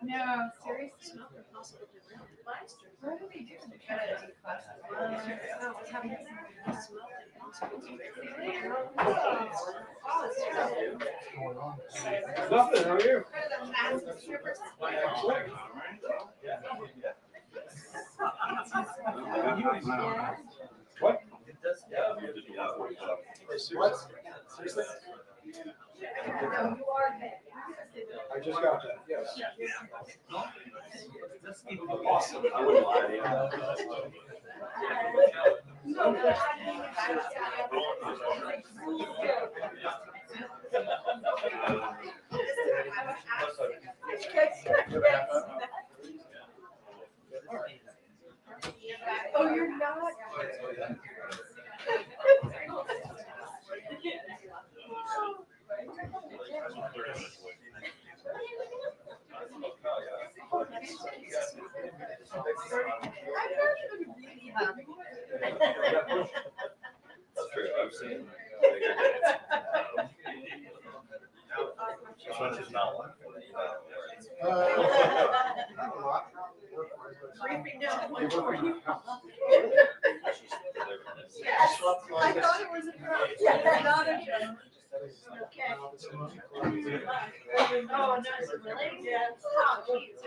No, seriously. What do they do? Nothing, how are you? What? What? Seriously? I just got that, yes. Awesome. I wouldn't lie to you. Oh, you're not. I've seen. Not a lot. I thought it was a drug. Yeah, not a drug. Okay. Oh, no, is it really? Yeah. Oh, geez.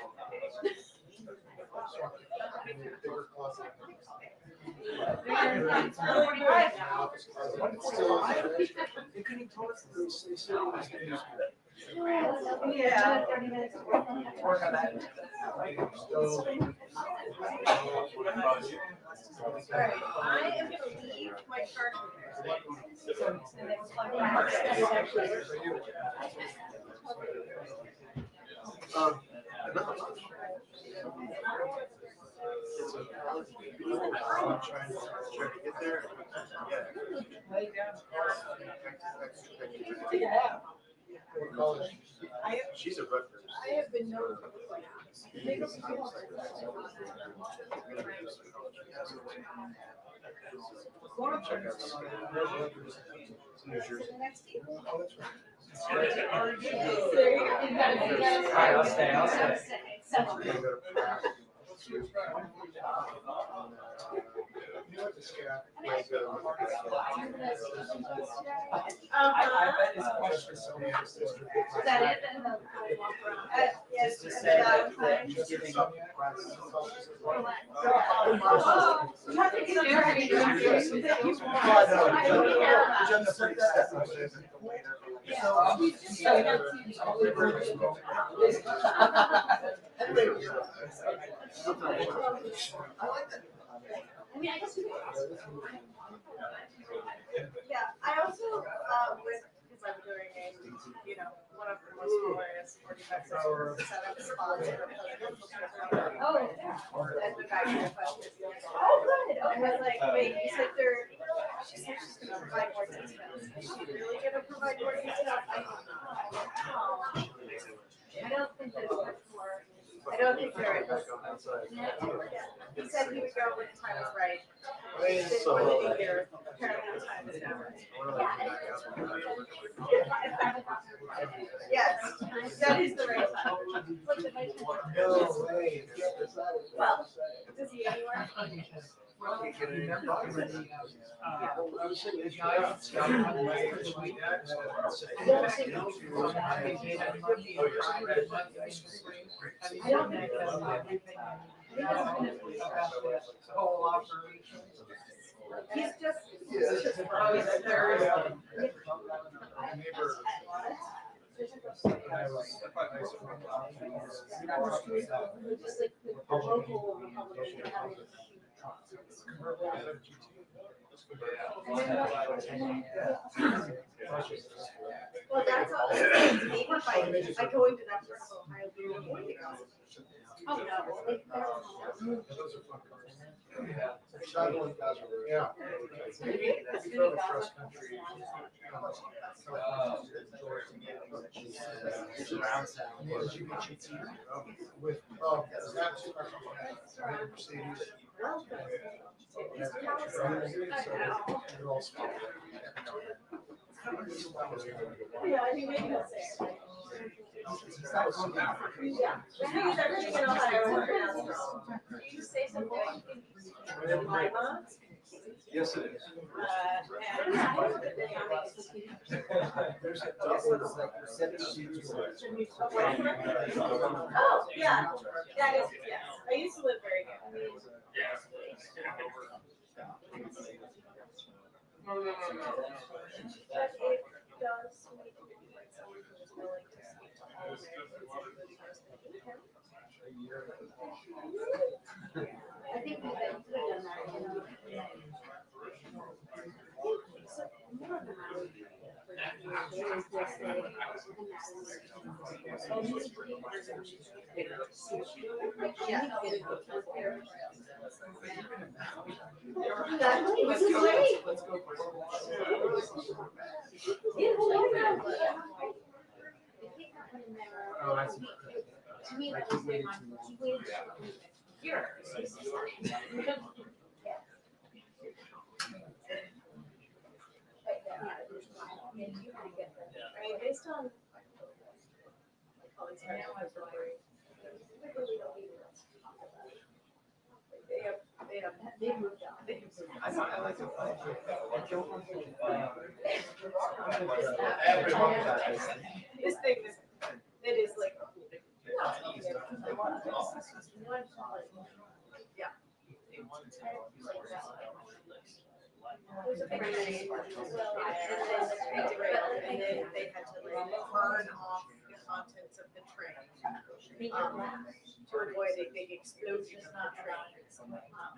Yeah. 30 minutes to work on that. Right. I am going to leave my charger there. And then plug I'm trying to get there. Yeah. What college? She's a Rutgers. I have been known. I'll stay. I bet his question is so interesting. Is that it? Then yes. Just say that he's giving up. Yeah, I also with because I'm doing a one of the most glorious 45 seconds setup spots for presidential. Oh, and the guy who questions. Oh, good. I was like, wait, you said they're. She said she's going to provide more details. Is she really going to provide more details? I don't think there's much more. I don't think there is. He said he would go when the time is right. Didn't want to be here. Apparently the time is now right. Yes, that is the right time. No way. Well, does he anywhere? Whole operation. He's just. Probably the third. Just like the local Republican having. Well, that's all. Maybe if I go into that personal Ohio, we would avoid it. Oh, no. Those are fun cars. Yeah. That's really cross country. Surround sound. With, that's Mercedes. They're all small. Yeah, I think maybe he'll say it. Yeah. Because everything in Ohio is pronounced wrong. You say something. Lima. Yes, it is. And There's a oh, yeah, that is, yes. I used to live very near. But it does make me feel like someone who is willing to speak to all Americans, I think we could have done that. So, more of the Maui, there is this like, exactly, which is great. Let's go. Oh, I see. To me, that was very much, he waited here. I mean, based on. They moved on. I like to play. This thing is, it is like. Yeah. There's a big rain, well, and then they had to like burn off the contents of the train. To avoid a big explosion of the train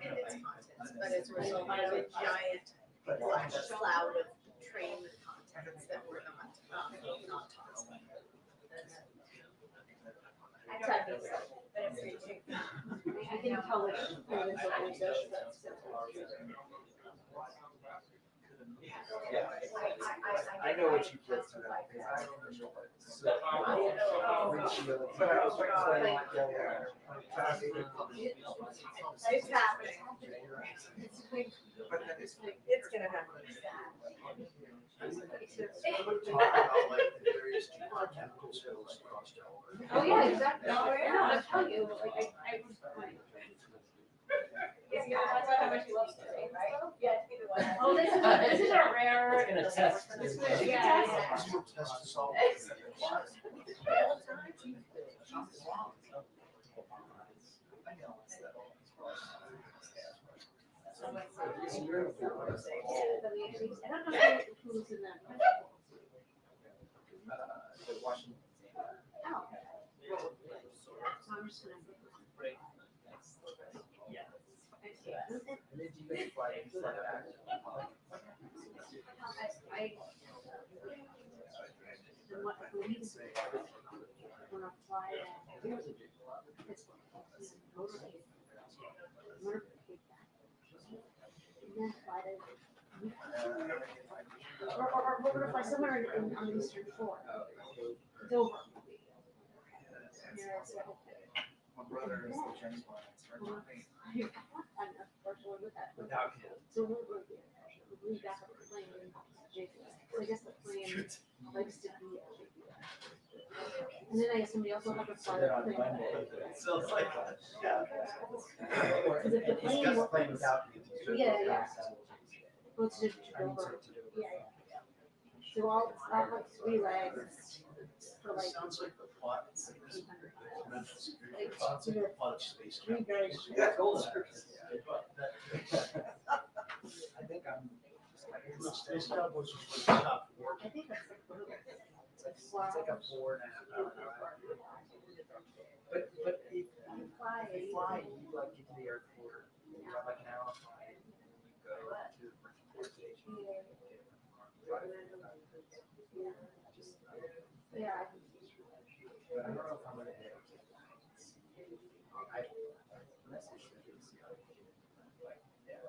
and its contents, but as a result of a giant black cloud of train contents that were not toxic. I can tell it. I know what you did to that. It's happening. It's gonna happen. Oh, yeah, exactly. Oh, yeah, I'm telling you, like, I was like. Is your husband how much he loves to say, right? Yeah, either one. Oh, this is a rare. Gonna test. Yeah. I don't know who's in that. Washington. Oh. I'm just gonna. Or we're gonna fly somewhere on the eastern shore. It's over. My brother is the transplant. I'm unfortunately with that. Without him. So we back up the plane and so I guess the plane likes to be. And then I guess somebody else will have to fly the plane. So it's like, yeah. Because if the He's plane just were. playing without you. Yeah. Let's just go over. Yeah. So all like 3 legs for like. Sounds like the plot. Like, Sounds like the plot of Space 3 Jam. very. Yeah, gold stars. I think I'm just like. Space Cowboys was like top 4. I think that's like. It's like a 4.5 hour drive. But if you fly, you like get to the airport, you have like an hour flight, and then you go to the airport station. Yeah. But I don't know if I'm gonna hit. I messaged them to see how they did. Like, yeah.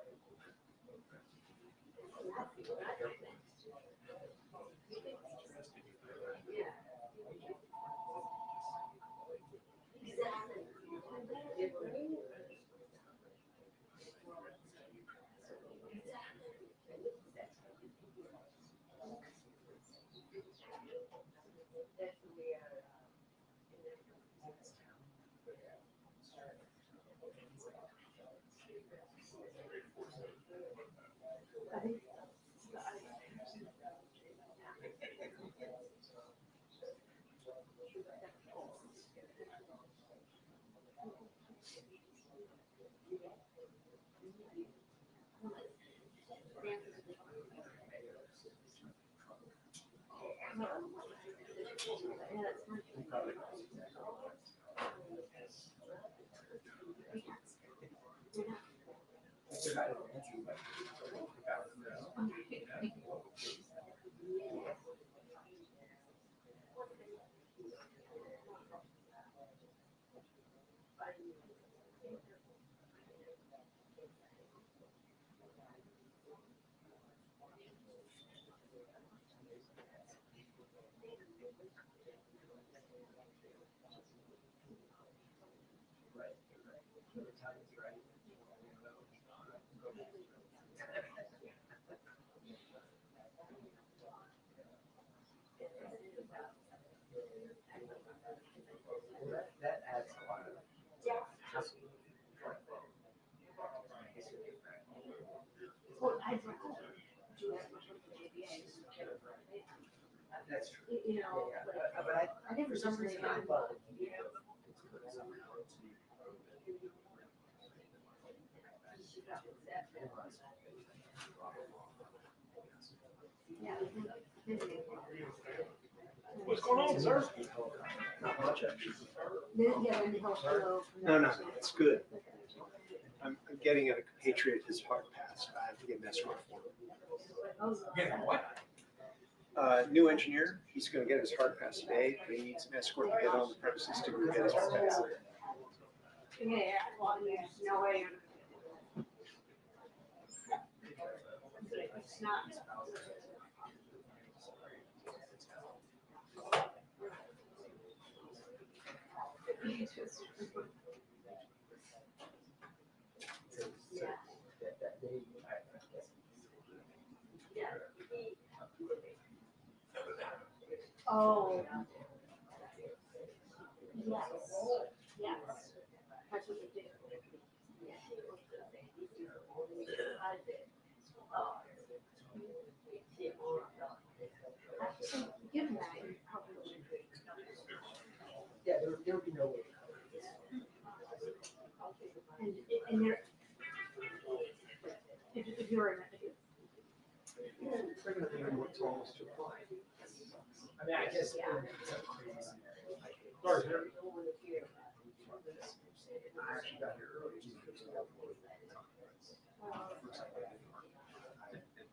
That adds a lot of hassle. Well, That's true. you know, Yeah, like, but I think for some reason I I'm. thought that you know, it's good somehow to What's going on, sir? Not much, actually. Yeah, then he'll flow from No, there. it's good. I'm getting a Patriot his hard pass. I have to get an escort for him. What? New engineer, he's gonna get his hard pass today, but he needs an escort to get on the premises to go get his hard pass. Yeah, well, yeah, no way. It's not. It's just. Yeah. that day, I guess. Oh. Yes, yes. That's what they do. I did. Actually, given that, you probably should. Yeah, there would be no way. And there, if you're in it. They're gonna think what's almost to apply. I mean, I guess. Yeah. It's a crazy scenario. Sorry, sir. I actually got here early.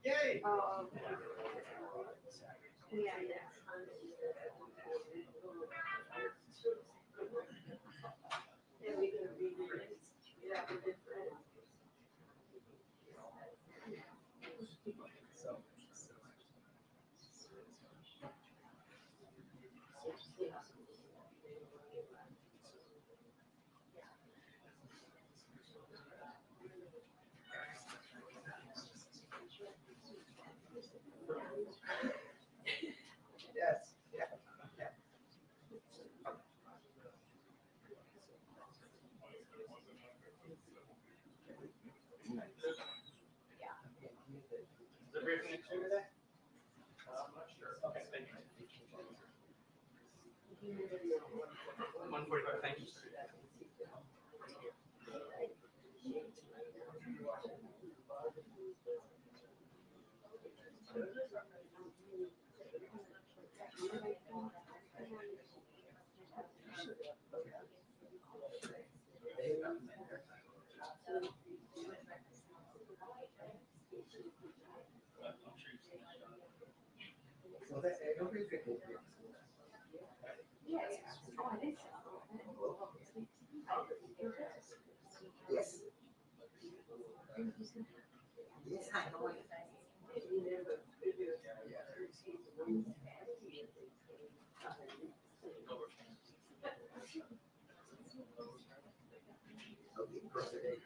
Yay! Yeah, yeah. everything next year today? I'm not sure. Okay, thank you. 1:45, thank you, sir. Well, that, nobody's gonna get here. Yes. Yes, I know it. Okay, perfect.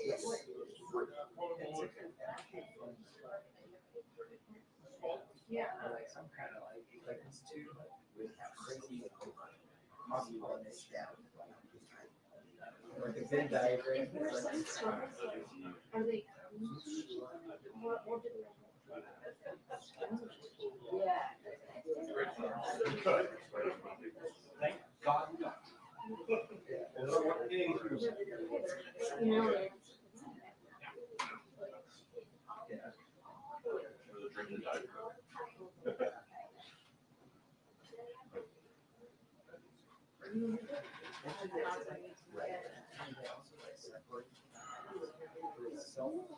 Yes. Yeah. Like some kind of like institute, we have crazy coffee wellness down. Like a Venn diagram. If there's some students, are they? What did Thank God. you know?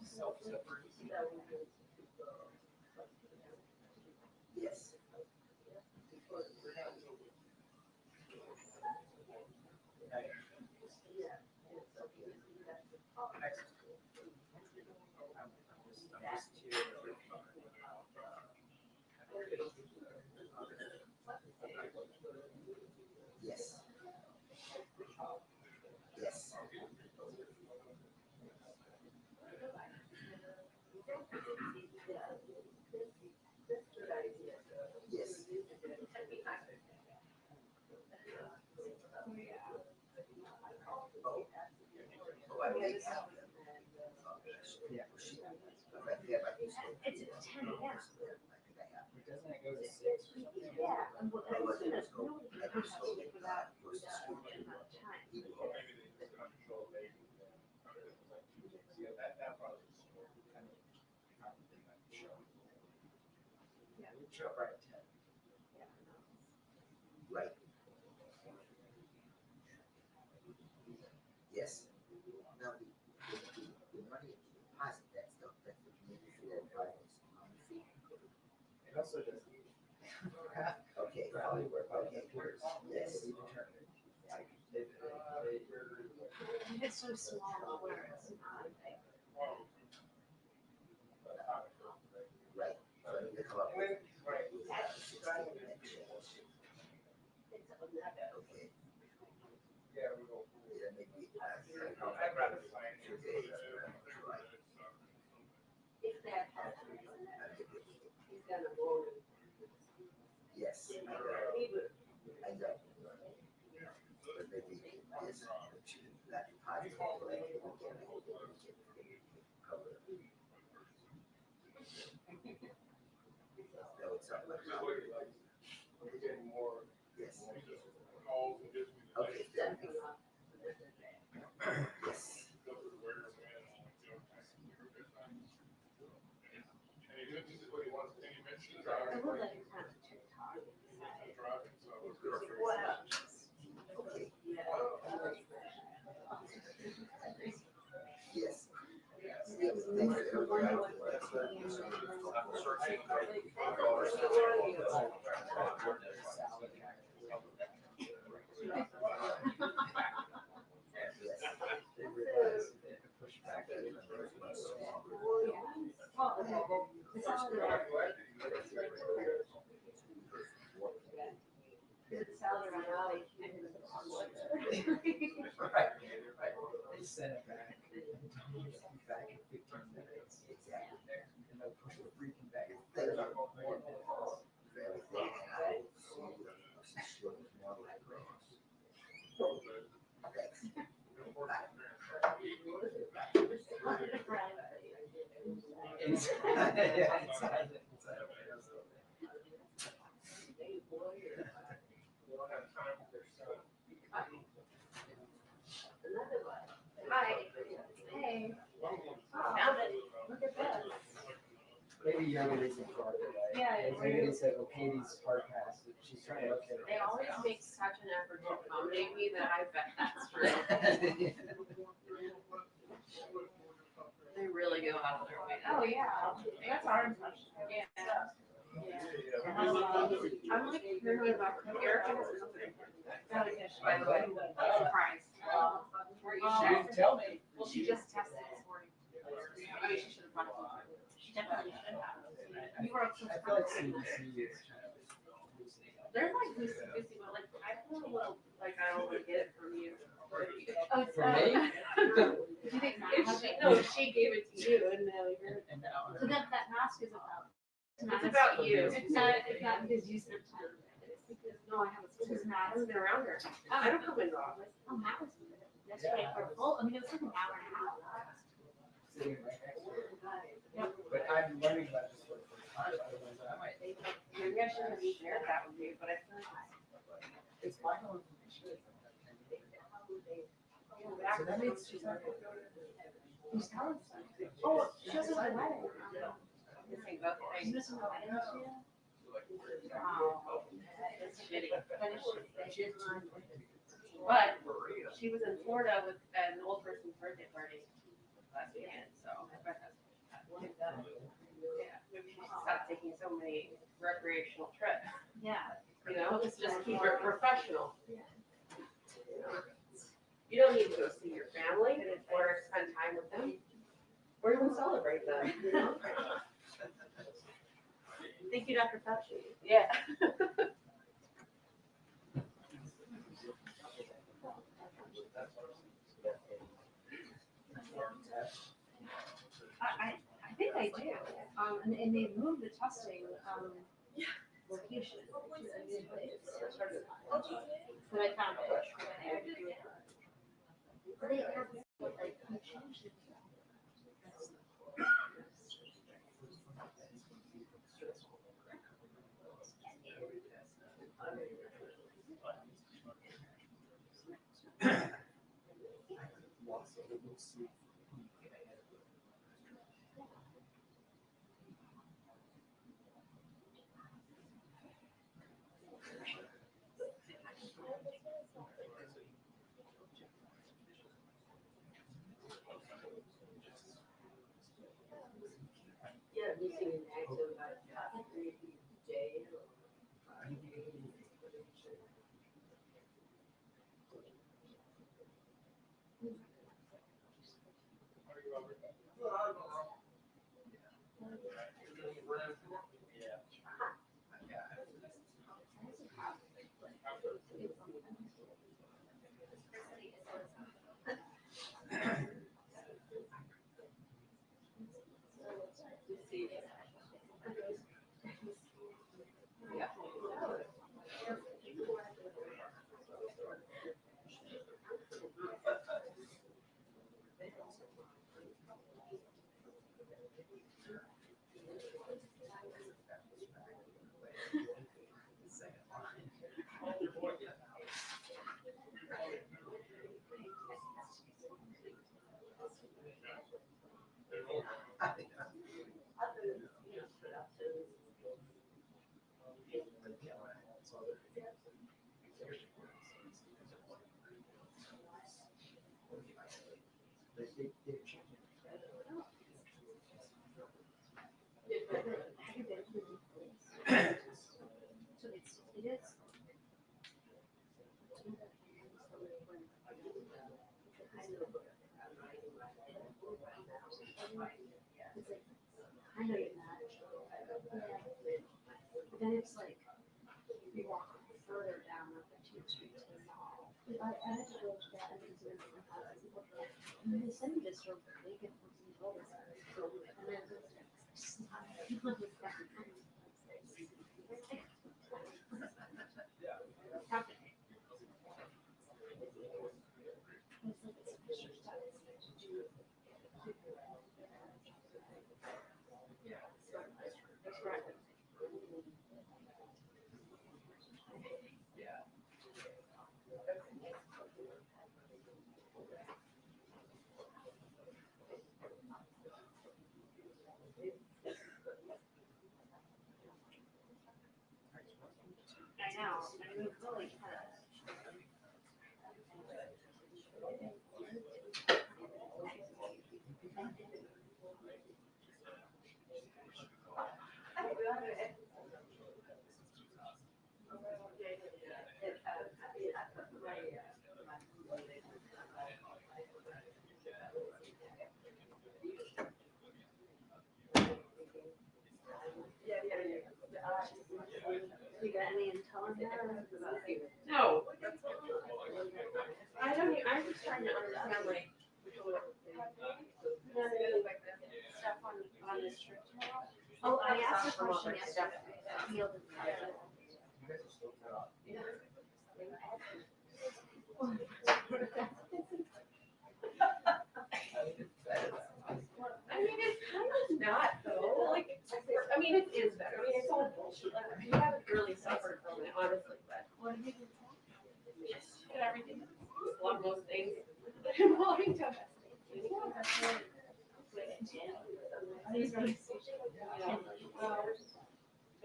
Self-separate. Yes. Yes. Yes. Yes. Oh, I think so. Yeah. Right there, like you said. It's a 10, yeah. I think I have. Doesn't it go to 6 or something? Yeah, and what, I and was you know, in school. nobody I can was have so it without, was the school. without time. He will. Yeah, that probably is kind of probably like the show. Yeah. We'll show up right at 10. Right. Yes. Now, the money deposit, that stuff, that's what you need for that driver's fee. It also doesn't. Okay. Probably where Okay. Yes. They determine. Like, It's so small where it's not big. Right. So they come up with. Okay. Yeah, we go. Yeah, maybe. I'd rather find it. If that Yes. I know. But maybe it's that deposit. Cover it. That would sound like. We're getting more Yes. calls and just. Okay. Yes. And he this is what he wants, and he mentioned I would driving. like to have TikTok. Driving, so. Okay. Yes. They realize they can push back. Right. They send it back. Back in 15 minutes. Exactly. And they'll push the freaking back in Thank 30 you. more minutes. For everything, and I will see you more Inside, yeah, inside. Hi. Hey. Found it. Look at this. Maybe you're gonna say Florida, right? Yeah. Maybe they said, well, Katie's hard pass, she's trying to look at it. They always make such an effort to accommodate me that I bet that's true. They really go out of their way. Oh, yeah. That's our impression. Yeah. I'm like paranoid about Erica. By the way, surprise. Were you She didn't tell me. Well, she just tested this morning. I mean, she should have probably. She definitely should have. You were up to. I feel like CNBC is kind of. They're like loosey goosey, but like I feel a little like I don't want to get it from you. Oh, it's For me? Do you think Matt has it? No, she gave it to you and now you're. So that mask is about. It's about you. It's not because you spent time. It's because, No, I haven't. because I Matt. haven't been around her. I don't come into the office. Oh, Matt was yesterday for a full, I mean, it was like an hour and a half. Sitting right next to her. But I'm learning about this for the first time, otherwise I might. Maybe I shouldn't have shared that with you, but I feel like. It's my own information. So that means she's not gonna go to. Who's telling us? Oh, she was at the wedding. Missing both She's things. missing the wedding this year. Wow. It's shitty. That is shit. But she was in Florida with an old person's birthday party last weekend, so I bet that's. Yeah, maybe she should stop taking so many recreational trips, Yeah. you know, just keep it professional. Yeah. You don't need to go see your family or spend time with them, or even celebrate them, you know? Thank you, Dr. Fauci. Yeah. I think I do. And they moved the testing, location. Which is a good place. But I found it. But they have, like, you changed it. Yeah, you see an active, Jay. So it is. I know you're not. But then it's like, you walk further down like the 2 streets to the mall. I had to go to that and visit different houses. And then they send me this sort of vacant building. And then it's know. I mean, really kind of. You got any intel on that? No. I don't, I'm just trying to understand like. Stuff on this trip tomorrow. Oh, I asked a question yesterday. You guys are still cut off. I mean, it's kind of not though, like, I mean, it is better, I mean, it's all bullshit, like, we haven't really suffered from it, honestly, but. What did you do? Did everything, love most things, involving domestic. It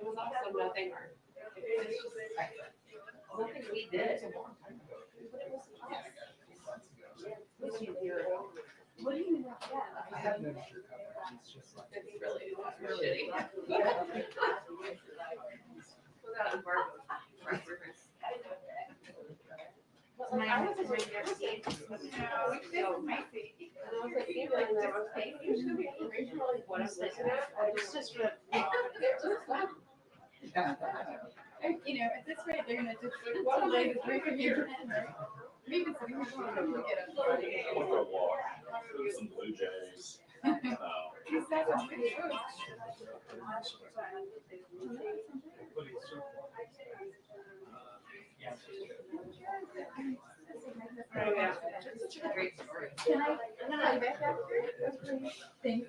was also nothing, nothing we did. What do you mean? I have no sugar coverage, it's just like. It's really shitty. Without embargo. Like, I was in my seat. And I was like, even in there, I was like, there's gonna be information on like what I'm looking at. It's just for. You know, at this rate, they're gonna just one day the drink of your right? Maybe it's like, we're look at For a walk, some Blue Jays. He's got some pretty good. Oh, yeah. It's such a great story. Can I call you back after? Thank you.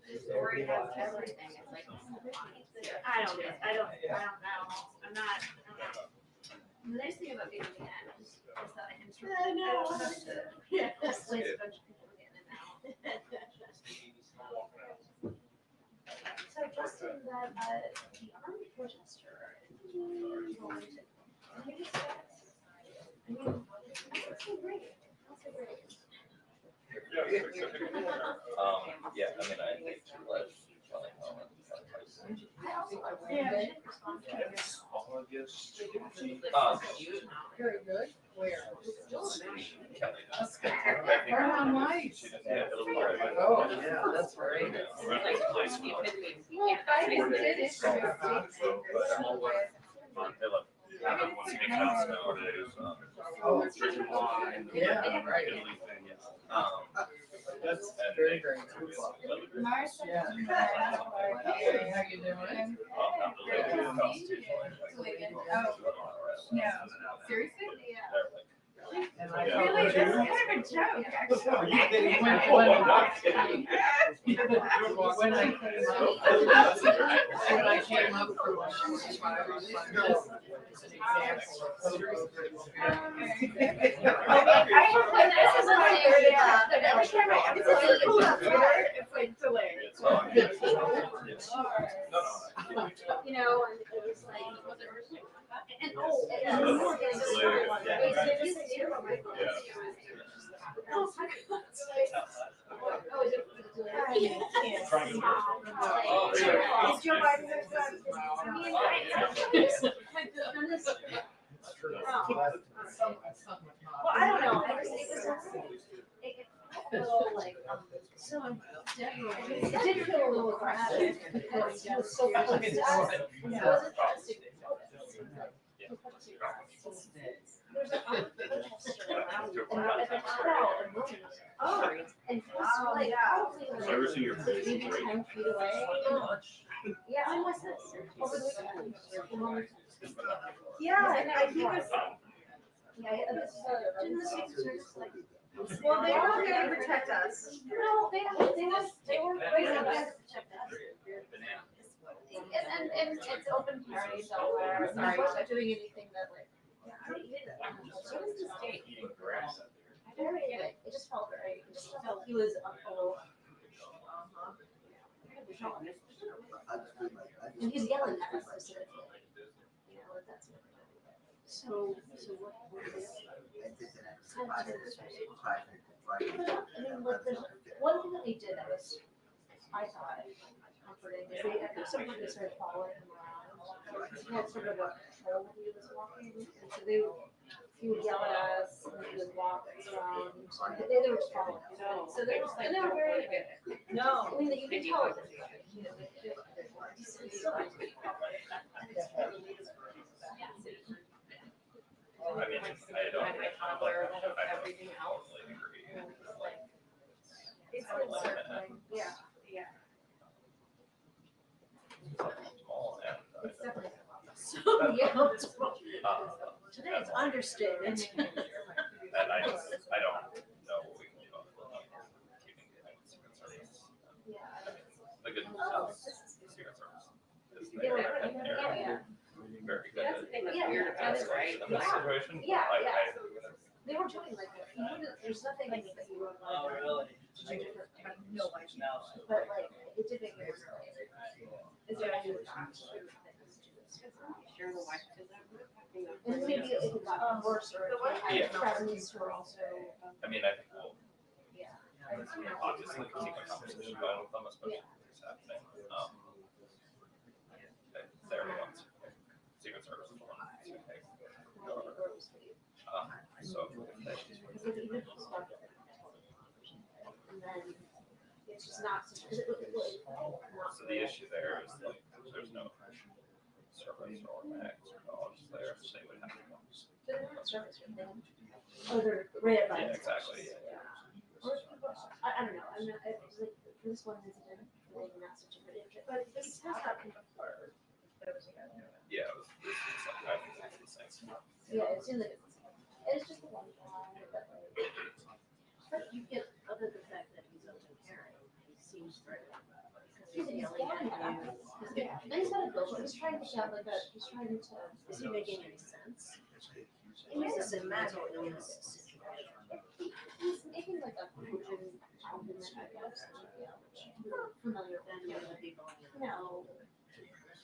The story has everything. It's like, I don't know. I'm not. The nice thing about being a man is that I can sort of. Yeah. Displace a bunch of people getting in and out. So Justin, that the armed protester. Yeah, I mean, I think to let Kelly know and Very good. Where? Kelly does. Turn on lights. She doesn't have to worry about it. Oh, yeah, that's right. Well, I didn't get it. Yeah, right. That's very, very cool. Marcia. Yeah. Hey, how you doing? No. Seriously? And I Really? covered That's kind of a joke, actually. Are you kidding? When I came up from my shoes, I was like, this is an example of serious experience. Every time I ever pull up Twitter, it's like delayed. You know, and it was like, and oh, and it was Is Joe Biden well, I don't know. It was like, so it did feel a little crowded because it was so close to us. It wasn't just. There's a protester around and the crowd and moving. Oh, and he was like, probably Ever see your like maybe 10 feet away. Yeah, I was over the weekend. Yeah, and he was. Yeah, didn't the Secret Service like? Well, they were there to protect us. No, they were right there to protect us. And it's open carry, so we're not doing anything that like. so does the state. just felt very, it just felt he was a little. And he's yelling at us specifically. You know, that's. So what is it? I mean, like, there's one thing that we did that was, I thought, comforting, is they, at some point, they started following him around. Because he had sort of a patrol when he was walking, and so he would yell at us, and he would walk around, and they were just following him. No, So they were, like, and they were don't very, wanna get it. no, I mean, you can tell. I mean, I don't. My toddler will have everything else. Totally agree. It's uncertain, yeah. Small and. It's definitely. So, yeah. Today it's understatement. And I don't know what we can do about keeping the Secret Service. The good news is the Secret Service is there and they're very good That's the at thing that's Yeah, weird about it, right? in this situation. Yeah, I- yeah. I- They were doing like, there's nothing like that you wrote. Oh, really? No, but like, it did make me like, is there any Sure, the wife did that. and maybe if it got worse or if Yeah. it had friends who are also, I mean, I think we'll yeah. obviously keep a conversation going with them, especially if it's happening. They're the ones, Secret Service is the one to take. So. Because it even just started. And then it's just not such, because So the issue there is like, there's no service or mags or dogs there, so they would have to come. Oh, they're red Yeah, lights. exactly, yeah. I don't know, I'm not, it's like, for this one incident, maybe not such a good incident, but it's has happened before. Yeah, it was like, I think it's the same. Yeah, it seems like it's just the one guy, but like, but you get, other than the fact that he's a parent, he seems very. He's yelling at you. And he's got a GoPro, he's trying to shout like that, he's trying to, is he making any sense? He's a mental illness situation. He's making like a coaching compliment, I guess, yeah, which I'm not familiar with the people. No.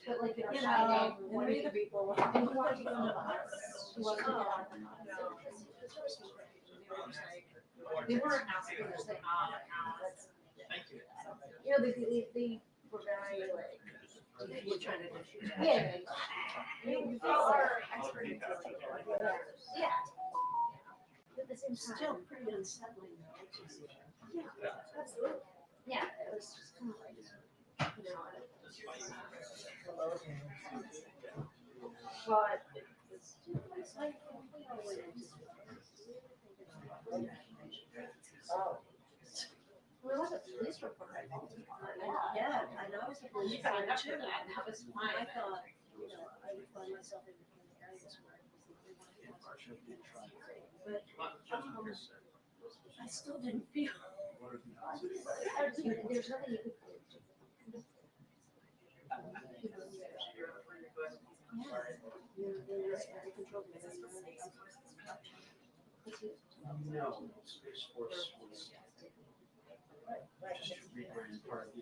But like, you know, one of the people, and he wanted to go on the bus, he wanted to get on the bus. They weren't asking, they're just like, that's. You know, they were very like. We're trying to do. Yeah. You are expert in yeah. But at the same time. Still pretty unsettling though. Yeah, absolutely. Yeah, it was just kind of like, you know. But it's like, oh. There was a police report. Yeah, I know. It was a police report too. That was fine. I thought, you know, I would find myself in areas where but I still didn't feel. There's nothing you could do. You're out of control. No, Space Force was just rebrand part of the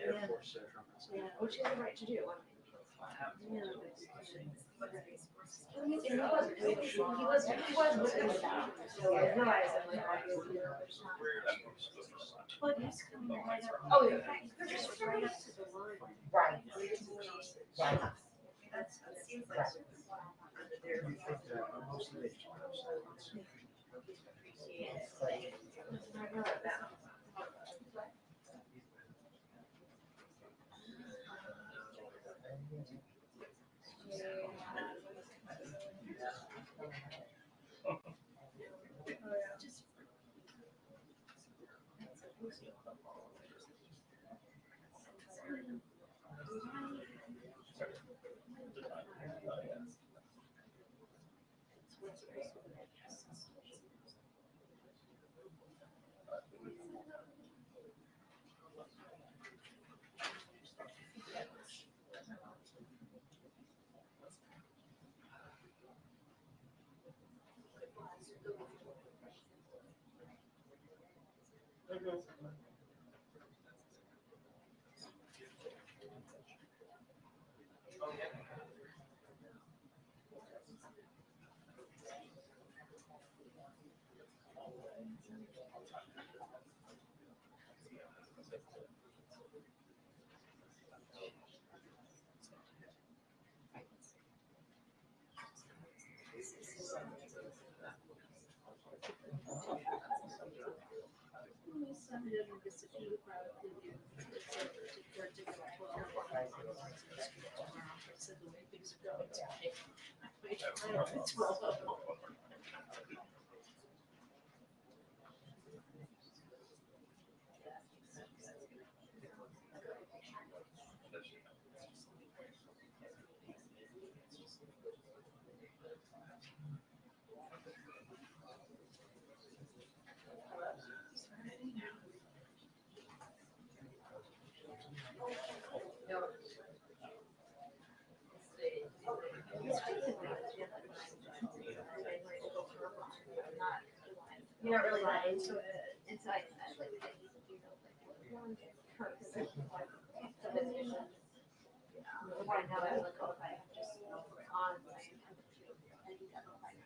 Air Force Central. Yeah, which is the right to do. Yeah. And he was looking at that. So I realized I'm like, obviously, you know, there's not. But he's coming right up. Oh, yeah. They're just right up to the line. Right. Right. That's, it seems like. Most of it. You're not really that into it until I said, like, I need to do those, like, perks and like, submissions. Before I know it, I was like, oh, I just on my temperature, I need that real quick.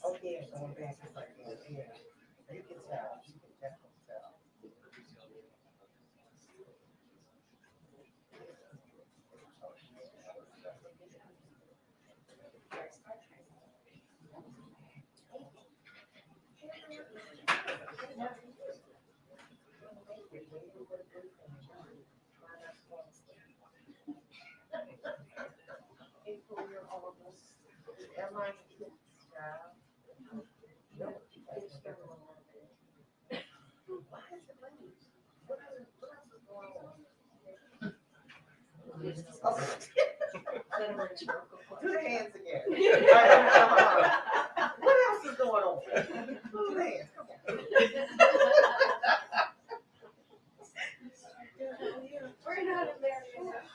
Oh, yeah, going back, it's like, yeah, you can tell, you can definitely tell. Am I? Why is it late? What else is going on? Do the hands again. What else is going on? Do the hands, come on. We're not in there yet.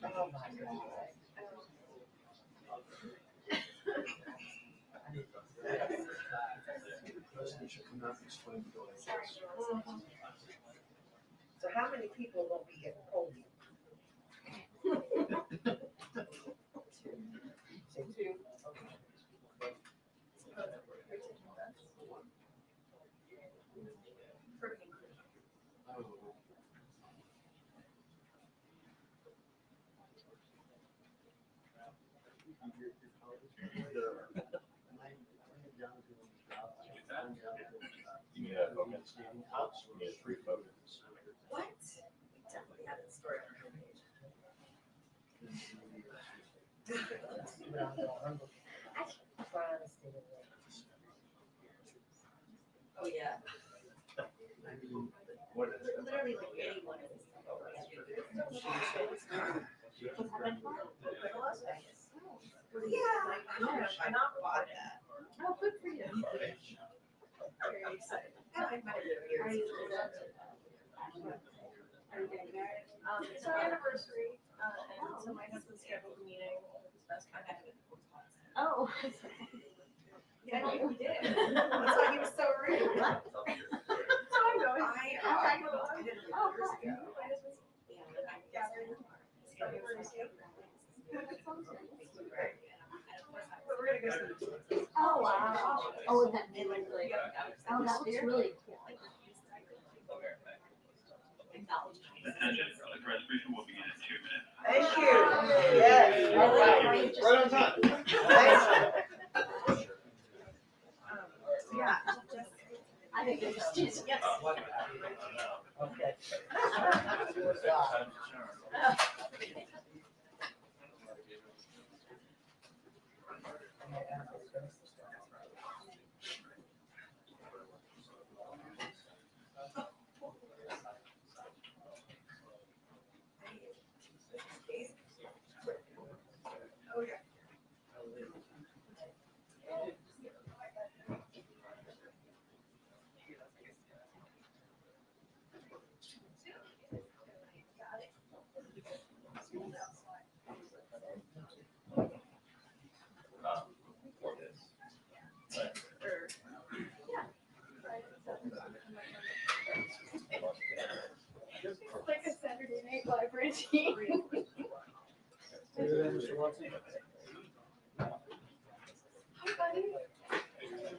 Oh my God. So how many people are gonna be at the podium? Say two. Yeah, three photos. What? Definitely have a story on your page. I'm trying to stay away. Oh, yeah. What is it? Literally like anyone. It's our anniversary, and so my husband scheduled a meeting with his best friend. Oh. Yeah, we did. That's why he was so rude. So I'm going. Oh, perfect. My husband's gathering. But we're gonna go see. Oh, wow. Oh, that made like, oh, that looks really cool. Attention, the presentation will begin in 2 minutes. Thank you. Yes. All right. Right on time. Yeah. I think they're just, yes. Okay. Oh, yeah. For this. It's like a Saturday Night Live routine. Hi, buddy.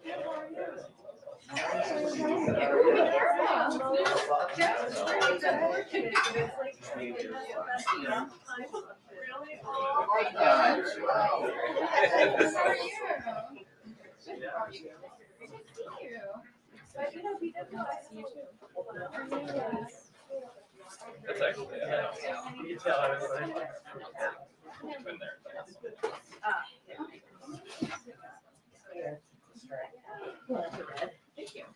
How are you? That's actually, You can tell I was like, been there. Thank you.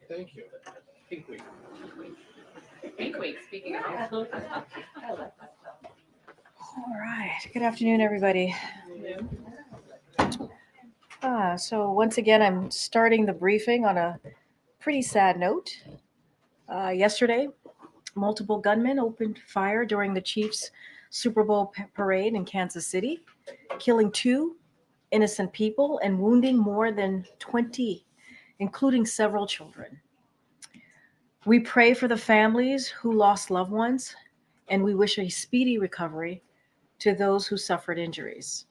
Thank you. Pink week. Pink Week, speaking of. All right. Good afternoon, everybody. So once again, I'm starting the briefing on a pretty sad note. Yesterday, multiple gunmen opened fire during the Chiefs' Super Bowl parade in Kansas City, killing 2 innocent people and wounding more than 20, including several children. We pray for the families who lost loved ones, and we wish a speedy recovery to those who suffered injuries.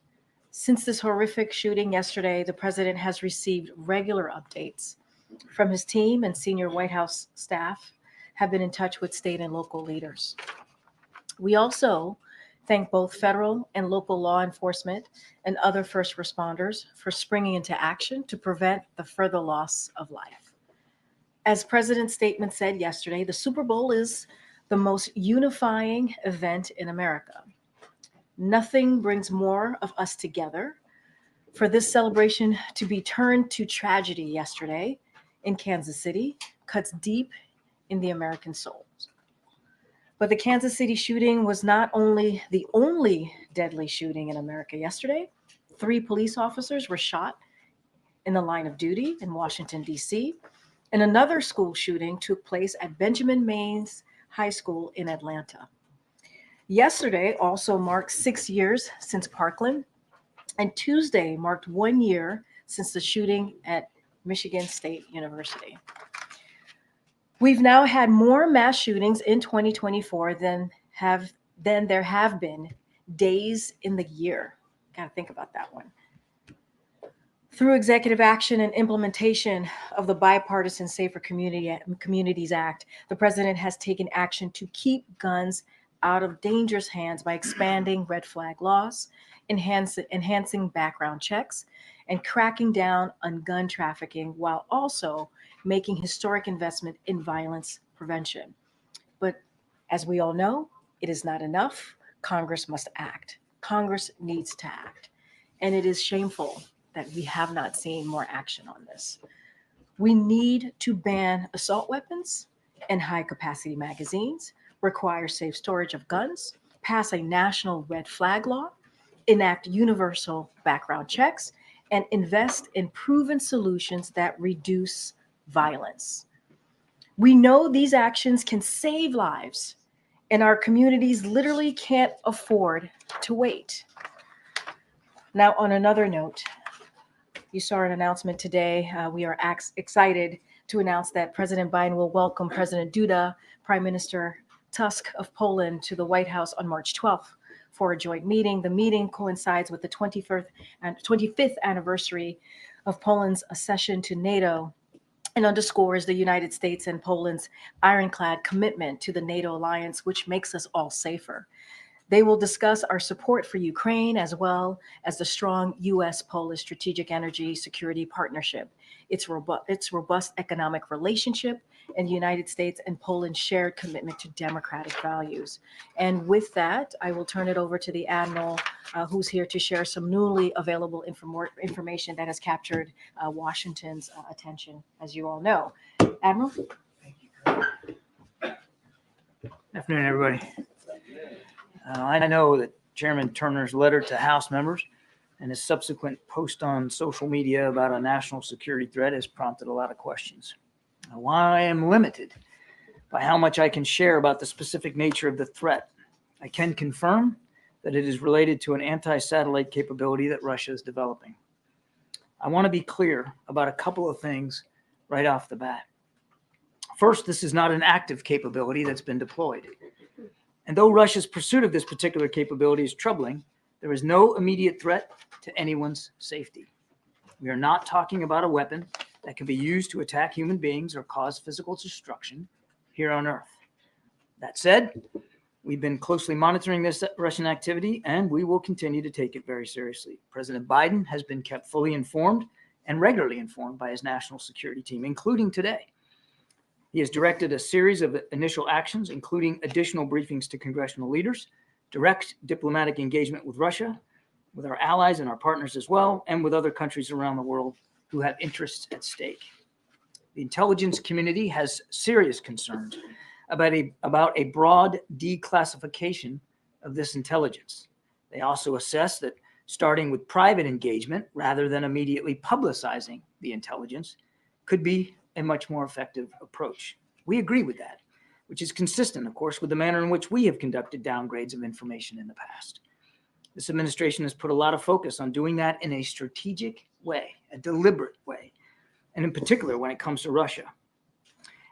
Since this horrific shooting yesterday, the president has received regular updates from his team, and senior White House staff have been in touch with state and local leaders. We also thank both federal and local law enforcement and other first responders for springing into action to prevent the further loss of life. As President's statement said yesterday, the Super Bowl is the most unifying event in America. Nothing brings more of us together. For this celebration to be turned to tragedy yesterday in Kansas City cuts deep in the American soul. But the Kansas City shooting was not only the only deadly shooting in America yesterday. 3 police officers were shot in the line of duty in Washington, D.C., and another school shooting took place at Benjamin Maines High School in Atlanta. Yesterday also marked 6 years since Parkland, and Tuesday marked 1 year since the shooting at Michigan State University. We've now had more mass shootings in 2024 than there have been days in the year. Got to think about that one. Through executive action and implementation of the Bipartisan Safer Communities Act, the president has taken action to keep guns out of dangerous hands by expanding red flag laws, enhancing background checks, and cracking down on gun trafficking, while also making historic investment in violence prevention. But as we all know, it is not enough. Congress must act. Congress needs to act. And it is shameful that we have not seen more action on this. We need to ban assault weapons and high capacity magazines, require safe storage of guns, pass a national red flag law, enact universal background checks, and invest in proven solutions that reduce violence. We know these actions can save lives, and our communities literally can't afford to wait. Now, on another note, you saw an announcement today. We are excited to announce that President Biden will welcome President Duda, Prime Minister Tusk of Poland to the White House on March 12th for a joint meeting. The meeting coincides with the 25th anniversary of Poland's accession to NATO and underscores the United States and Poland's ironclad commitment to the NATO alliance, which makes us all safer. They will discuss our support for Ukraine as well as the strong U.S.-Polish strategic energy security partnership, its robust economic relationship, and the United States and Poland's shared commitment to democratic values. And with that, I will turn it over to the Admiral, who's here to share some newly available information that has captured Washington's attention, as you all know. Admiral? Thank you. Good afternoon, everybody. I know that Chairman Turner's letter to House members and his subsequent post on social media about a national security threat has prompted a lot of questions. While I am limited by how much I can share about the specific nature of the threat, I can confirm that it is related to an anti-satellite capability that Russia is developing. I want to be clear about a couple of things right off the bat. First, this is not an active capability that's been deployed. And though Russia's pursuit of this particular capability is troubling, there is no immediate threat to anyone's safety. We are not talking about a weapon that can be used to attack human beings or cause physical destruction here on Earth. That said, we've been closely monitoring this Russian activity, and we will continue to take it very seriously. President Biden has been kept fully informed and regularly informed by his national security team, including today. He has directed a series of initial actions, including additional briefings to congressional leaders, direct diplomatic engagement with Russia, with our allies and our partners as well, and with other countries around the world who have interests at stake. The intelligence community has serious concerns about a broad declassification of this intelligence. They also assess that starting with private engagement rather than immediately publicizing the intelligence could be a much more effective approach. We agree with that, which is consistent, of course, with the manner in which we have conducted downgrades of information in the past. This administration has put a lot of focus on doing that in a strategic way, a deliberate way, and in particular when it comes to Russia.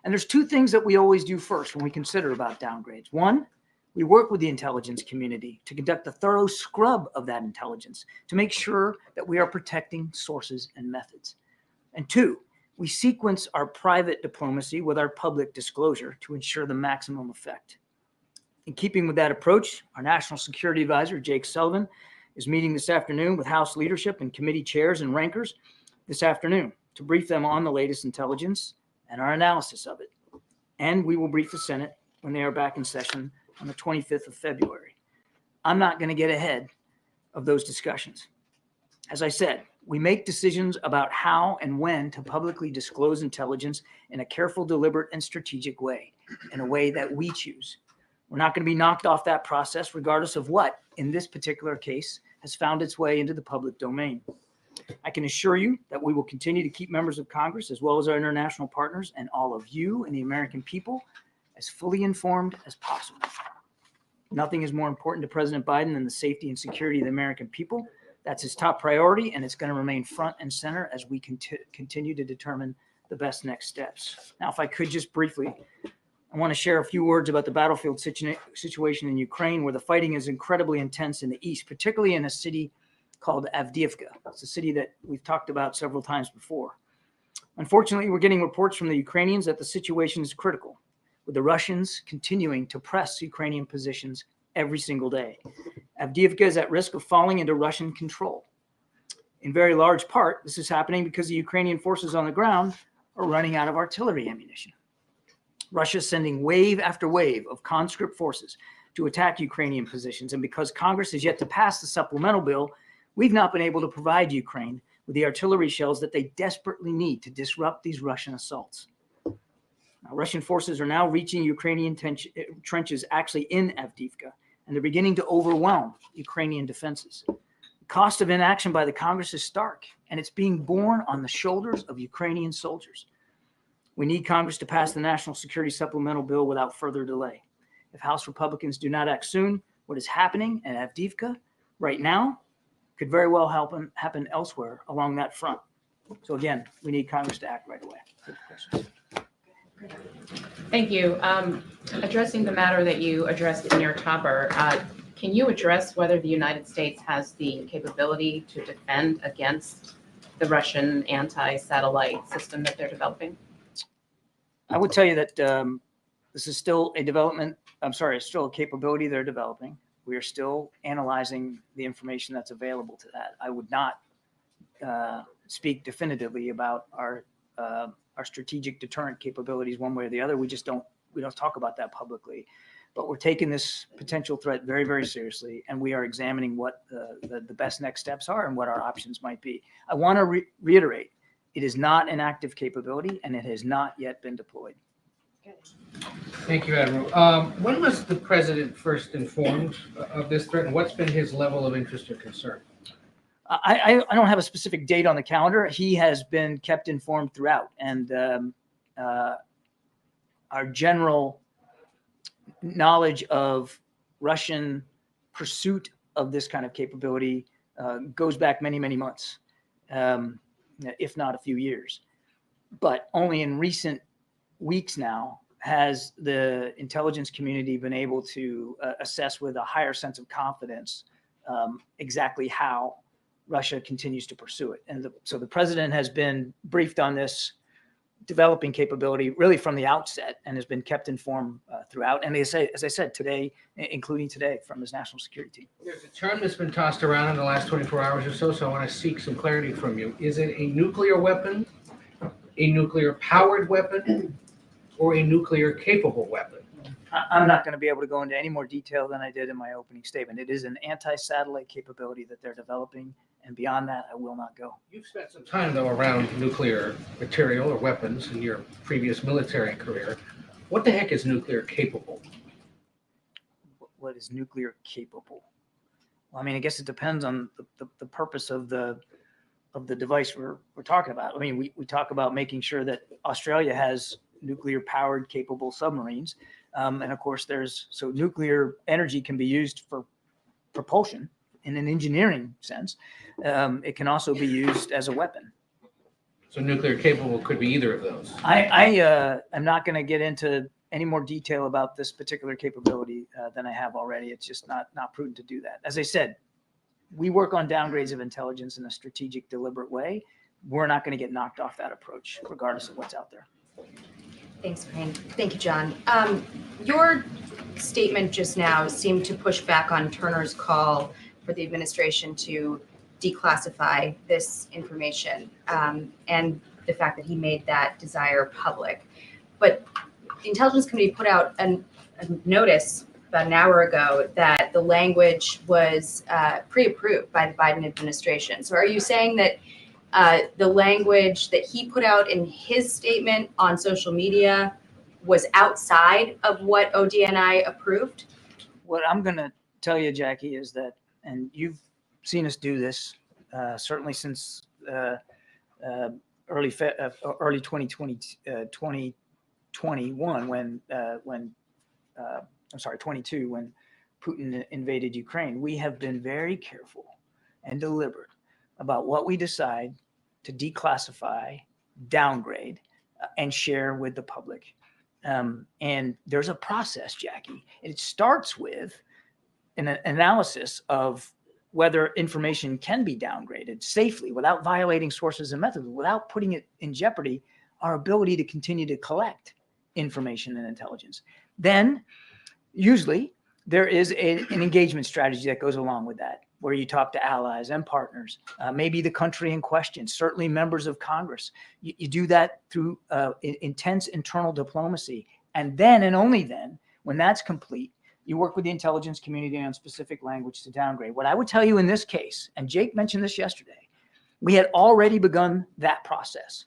And there's two things that we always do first when we consider about downgrades. One, we work with the intelligence community to conduct a thorough scrub of that intelligence to make sure that we are protecting sources and methods. And two, we sequence our private diplomacy with our public disclosure to ensure the maximum effect. In keeping with that approach, our National Security Advisor, Jake Sullivan, is meeting this afternoon with House leadership and committee chairs and rankers this afternoon to brief them on the latest intelligence and our analysis of it. And we will brief the Senate when they are back in session on the 25th of February. I'm not going to get ahead of those discussions. As I said, we make decisions about how and when to publicly disclose intelligence in a careful, deliberate, and strategic way, in a way that we choose. We're not going to be knocked off that process, regardless of what, in this particular case, has found its way into the public domain. I can assure you that we will continue to keep members of Congress, as well as our international partners, and all of you and the American people, as fully informed as possible. Nothing is more important to President Biden than the safety and security of the American people. That's his top priority, and it's going to remain front and center as we continue to determine the best next steps. Now, if I could just briefly, I want to share a few words about the battlefield situation in Ukraine, where the fighting is incredibly intense in the east, particularly in a city called Avdiivka. It's a city that we've talked about several times before. Unfortunately, we're getting reports from the Ukrainians that the situation is critical, with the Russians continuing to press Ukrainian positions every single day. Avdiivka is at risk of falling into Russian control. In very large part, this is happening because the Ukrainian forces on the ground are running out of artillery ammunition. Russia is sending wave after wave of conscript forces to attack Ukrainian positions. And because Congress has yet to pass the supplemental bill, we've not been able to provide Ukraine with the artillery shells that they desperately need to disrupt these Russian assaults. Now, Russian forces are now reaching Ukrainian trenches actually in Avdiivka, and they're beginning to overwhelm Ukrainian defenses. The cost of inaction by the Congress is stark, and it's being borne on the shoulders of Ukrainian soldiers. We need Congress to pass the National Security Supplemental Bill without further delay. If House Republicans do not act soon, what is happening at Avdiivka right now could very well happen elsewhere along that front. So again, we need Congress to act right away. Good questions. Thank you. Addressing the matter that you addressed in your topper, can you address whether the United States has the capability to defend against the Russian anti-satellite system that they're developing? I would tell you that this is still a development. I'm sorry, it's still a capability they're developing. We are still analyzing the information that's available to that. I would not speak definitively about our strategic deterrent capabilities one way or the other. We don't talk about that publicly. But we're taking this potential threat very, very seriously, and we are examining what the best next steps are and what our options might be. I want to reiterate, it is not an active capability, and it has not yet been deployed. Thank you, Admiral. When was the president first informed of this threat, and what's been his level of interest or concern? I don't have a specific date on the calendar. He has been kept informed throughout, and our general knowledge of Russian pursuit of this kind of capability goes back many, many months, if not a few years. But only in recent weeks now has the intelligence community been able to assess with a higher sense of confidence exactly how Russia continues to pursue it. And so the president has been briefed on this developing capability really from the outset and has been kept informed throughout. And as I said, today, including today, from his national security team. There's a term that's been tossed around in the last 24 hours or so, so I want to seek some clarity from you. Is it a nuclear weapon, a nuclear-powered weapon, or a nuclear-capable weapon? I'm not going to be able to go into any more detail than I did in my opening statement. It is an anti-satellite capability that they're developing, and beyond that, I will not go. You've spent some time, though, around nuclear material or weapons in your previous military career. What the heck is nuclear capable? What is nuclear capable? Well, I mean, I guess it depends on the purpose of the device we're talking about. I mean, we talk about making sure that Australia has nuclear-powered capable submarines. And of course, so nuclear energy can be used for propulsion in an engineering sense. It can also be used as a weapon. So nuclear capable could be either of those. I'm not going to get into any more detail about this particular capability than I have already. It's just not prudent to do that. As I said, we work on downgrades of intelligence in a strategic, deliberate way. We're not going to get knocked off that approach, regardless of what's out there. Thanks, Karine. Thank you, John. Your statement just now seemed to push back on Turner's call for the administration to declassify this information and the fact that he made that desire public. But the Intelligence Committee put out a notice about an hour ago that the language was pre-approved by the Biden administration. So are you saying that the language that he put out in his statement on social media was outside of what ODNI approved? What I'm going to tell you, Jackie, is that, and you've seen us do this certainly since early 2021 when 22 when Putin invaded Ukraine. We have been very careful and deliberate about what we decide to declassify, downgrade, and share with the public. And there's a process, Jackie. It starts with an analysis of whether information can be downgraded safely without violating sources and methods, without putting it in jeopardy, our ability to continue to collect information and intelligence. Then, usually, there is an engagement strategy that goes along with that, where you talk to allies and partners, maybe the country in question, certainly members of Congress. You do that through intense internal diplomacy. And then, and only then, when that's complete, You work with the intelligence community on specific language to downgrade. What I would tell you in this case, and Jake mentioned this yesterday, we had already begun that process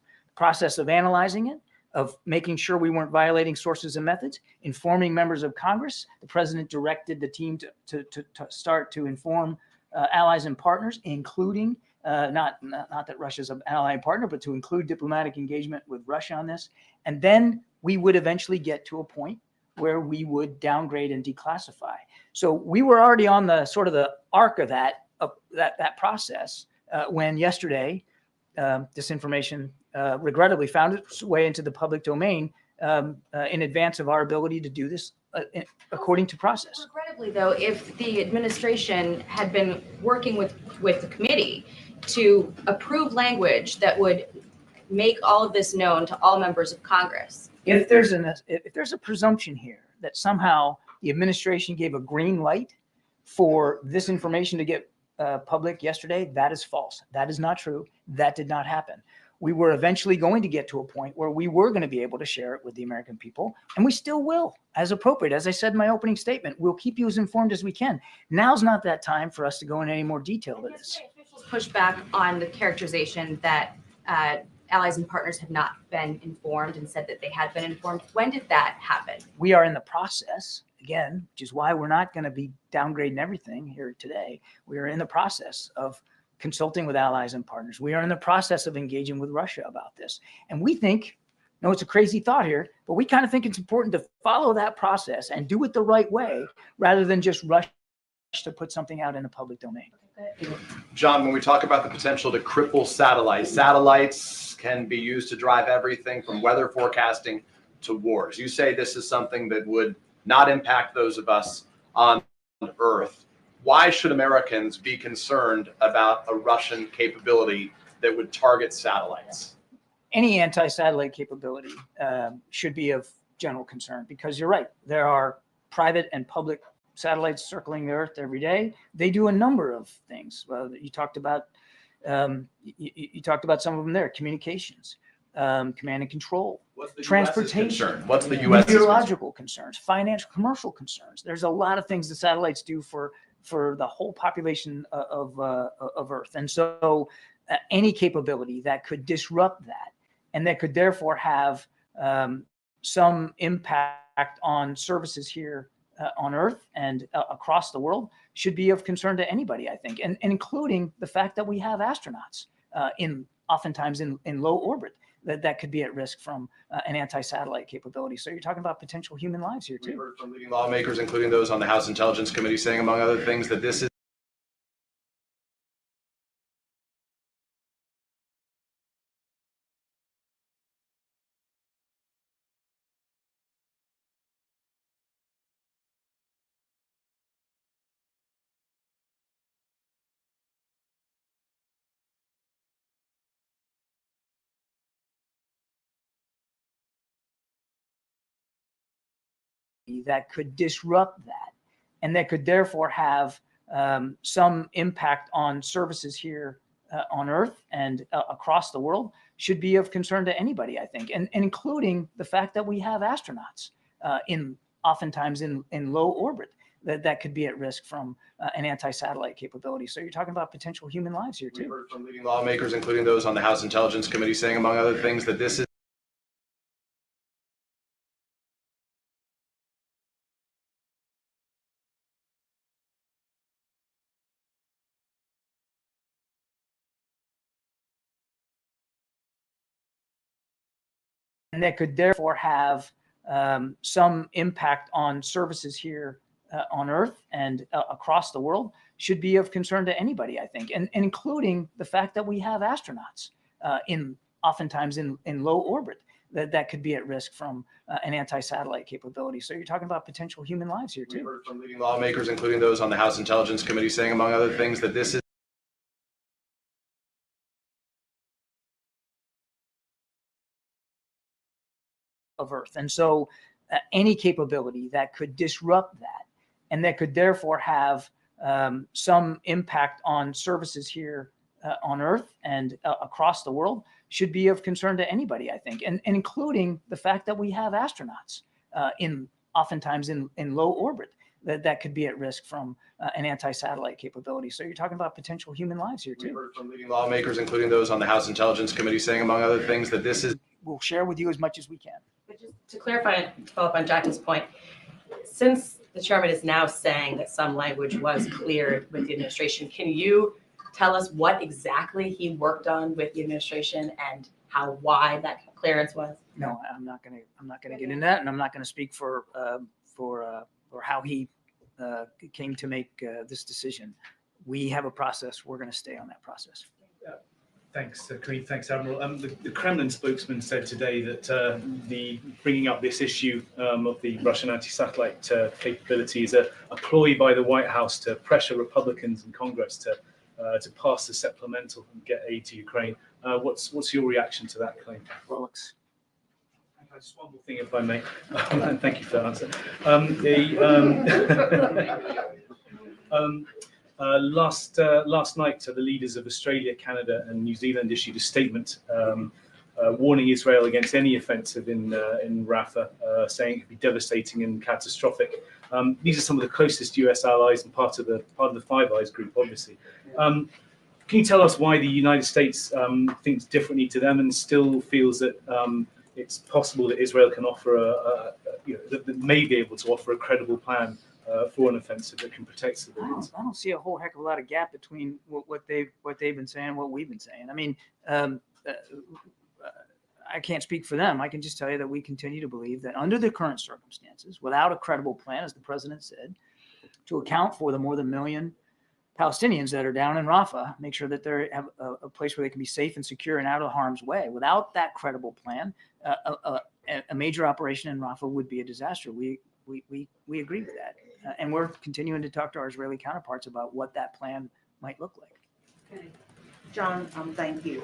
of analyzing it, of making sure we weren't violating sources and methods, informing members of Congress. The president directed the team to start to inform allies and partners, including not that Russia's an ally and partner, but to include diplomatic engagement with Russia on this. And then we would eventually get to a point where we would downgrade and declassify. So we were already on the sort of the arc of that process when yesterday this information regrettably found its way into the public domain in advance of our ability to do this according to process. Regrettably, though, if the administration had been working with the committee to approve language that would make all of this known to all members of Congress. If there's a presumption here that somehow the administration gave a green light for this information to get public yesterday, that is false. That is not true. That did not happen. We were eventually going to get to a point where we were going to be able to share it with the American people, and we still will, as appropriate. As I said in my opening statement, we'll keep you as informed as we can. Now's not that time for us to go into any more detail to this. Officials pushed back on the characterization that allies and partners had not been informed and said that they had been informed. When did that happen? We are in the process, again, which is why we're not going to be downgrading everything here today. We are in the process of consulting with allies and partners. We are in the process of engaging with Russia about this. And we think, no, it's a crazy thought here, but we kind of think it's important to follow that process and do it the right way rather than just rush to put something out in the public domain. John, when we talk about the potential to cripple satellites can be used to drive everything from weather forecasting to wars. You say this is something that would not impact those of us on Earth. Why should Americans be concerned about a Russian capability that would target satellites? Any anti-satellite capability should be of general concern because you're right. There are private and public satellites circling the Earth every day. They do a number of things. Well, you talked about some of them there: communications, command and control, transportation, what's the U.S. meteorological concerns, financial, commercial concerns. There's a lot of things the satellites do for the whole population of Earth, and so any capability that could disrupt that and that could therefore have some impact on services here on Earth and across the world should be of concern to anybody, I think, and including the fact that we have astronauts oftentimes in low orbit that could be at risk from an anti-satellite capability. So you're talking about potential human lives here too. We heard from leading lawmakers, including those on the House Intelligence Committee, saying, among other things, that this is that could disrupt that and that could therefore have some impact on services here on Earth and across the world should be of concern to anybody, I think, and including the fact that we have astronauts oftentimes in low orbit that could be at risk from an anti-satellite capability. So you're talking about potential human lives here too. We heard from leading lawmakers, including those on the House Intelligence Committee, saying, among other things, that this is and that could therefore have some impact on services here on Earth and across the world should be of concern to anybody, I think, and including the fact that we have astronauts oftentimes in low orbit that could be at risk from an anti-satellite capability. So you're talking about potential human lives here too. We heard from leading lawmakers, including those on the House Intelligence Committee, saying, among other things, that this is of Earth. And so any capability that could disrupt that and that could therefore have some impact on services here on Earth and across the world should be of concern to anybody, I think, and including the fact that we have astronauts oftentimes in low orbit that could be at risk from an anti-satellite capability. So you're talking about potential human lives here We too. heard from leading lawmakers, including those on the House Intelligence Committee, saying, among other things, that this is. We'll share with you as much as we can. But just to clarify and to follow up on Jackie's point, since the chairman is now saying that some language was cleared with the administration, can you tell us what exactly he worked on with the administration and how wide that clearance was? No, I'm not going to get into that, and I'm not going to speak for how he came to make this decision. We have a process. We're going to stay on that process. Thanks, Karine. Thanks, Admiral. The Kremlin spokesman said today that the bringing up this issue of the Russian anti-satellite capability is a ploy by the White House to pressure Republicans in Congress to pass the supplemental and get aid to Ukraine. What's your reaction to that claim? Rolex. Just one more thing, if I may. And thank you for that answer. Last night, the leaders of Australia, Canada, and New Zealand issued a statement warning Israel against any offensive in Rafah, saying it would be devastating and catastrophic. These are some of the closest U.S. allies and part of the Five Eyes group, obviously. Can you tell us why the United States thinks differently to them and still feels that it's possible that Israel can offer that may be able to offer a credible plan for an offensive that can protect civilians? I don't see a whole heck of a lot of gap between what they've been saying and what we've been saying. I mean, I can't speak for them. I can just tell you that we continue to believe that under the current circumstances, without a credible plan, as the president said, to account for the more than 1 million Palestinians that are down in Rafah, make sure that they have a place where they can be safe and secure and out of harm's way. Without that credible plan, a major operation in Rafah would be a disaster. We agree with that. And we're continuing to talk to our Israeli counterparts about what that plan might look like. Okay. John, thank you.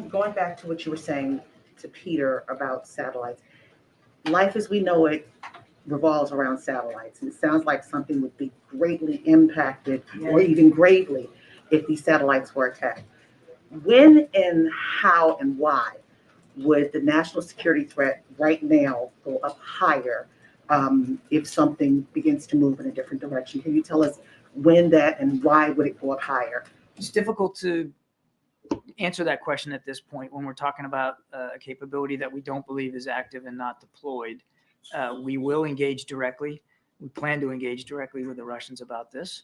Going back to what you were saying to Peter about satellites, life as we know it revolves around satellites. And it sounds like something would be greatly impacted or even gravely if these satellites were attacked. When and how and why would the national security threat right now go up higher if something begins to move in a different direction? Can you tell us when that and why would it go up higher? It's difficult to answer that question at this point when we're talking about a capability that we don't believe is active and not deployed. We will engage directly. We plan to engage directly with the Russians about this,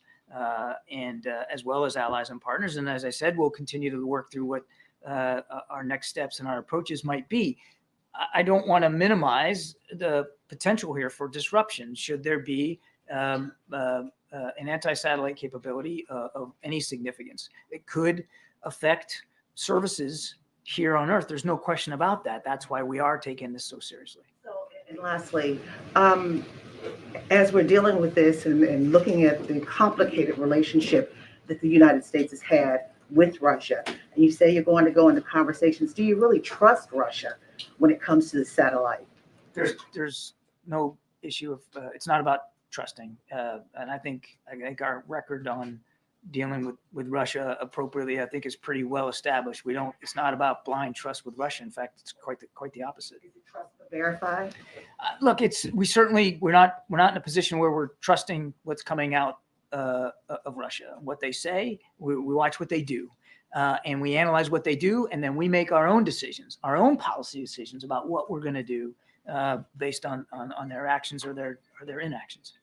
and as well as allies and partners. And as I said, we'll continue to work through what our next steps and our approaches might be. I don't want to minimize the potential here for disruption should there be an anti-satellite capability of any significance. It could affect services here on Earth. There's no question about that. That's why we are taking this so seriously. And lastly, as we're dealing with this and looking at the complicated relationship that the United States has had with Russia, and you say you're going to go into conversations, do you really trust Russia when it comes to the satellite? There's no issue of, it's not about trusting. And I think our record on dealing with Russia appropriately, I think is pretty well established. It's not about blind trust with Russia. In fact, it's quite the opposite. Is it trust but verify? Look, we're not in a position where we're trusting what's coming out of Russia. What they say, we watch what they do. And we analyze what they do, and then we make our own decisions, our own policy decisions about what we're going to do based on their actions or their inactions.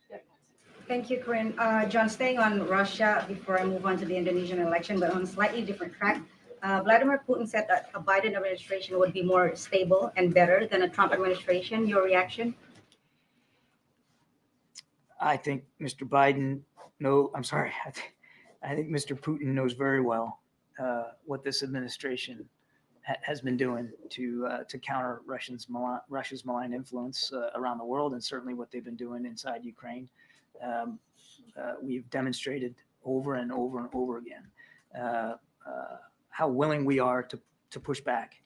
Thank you, Karine. John, staying on Russia before I move on to the Indonesian election, but on a slightly different track. Vladimir Putin said that a Biden administration would be more stable and better than a Trump administration. Your reaction? I think Mr. Biden, I think Mr. Putin knows very well what this administration has been doing to counter Russia's malign influence around the world, and certainly what they've been doing inside Ukraine. We've demonstrated over and over and over again how willing we are to push back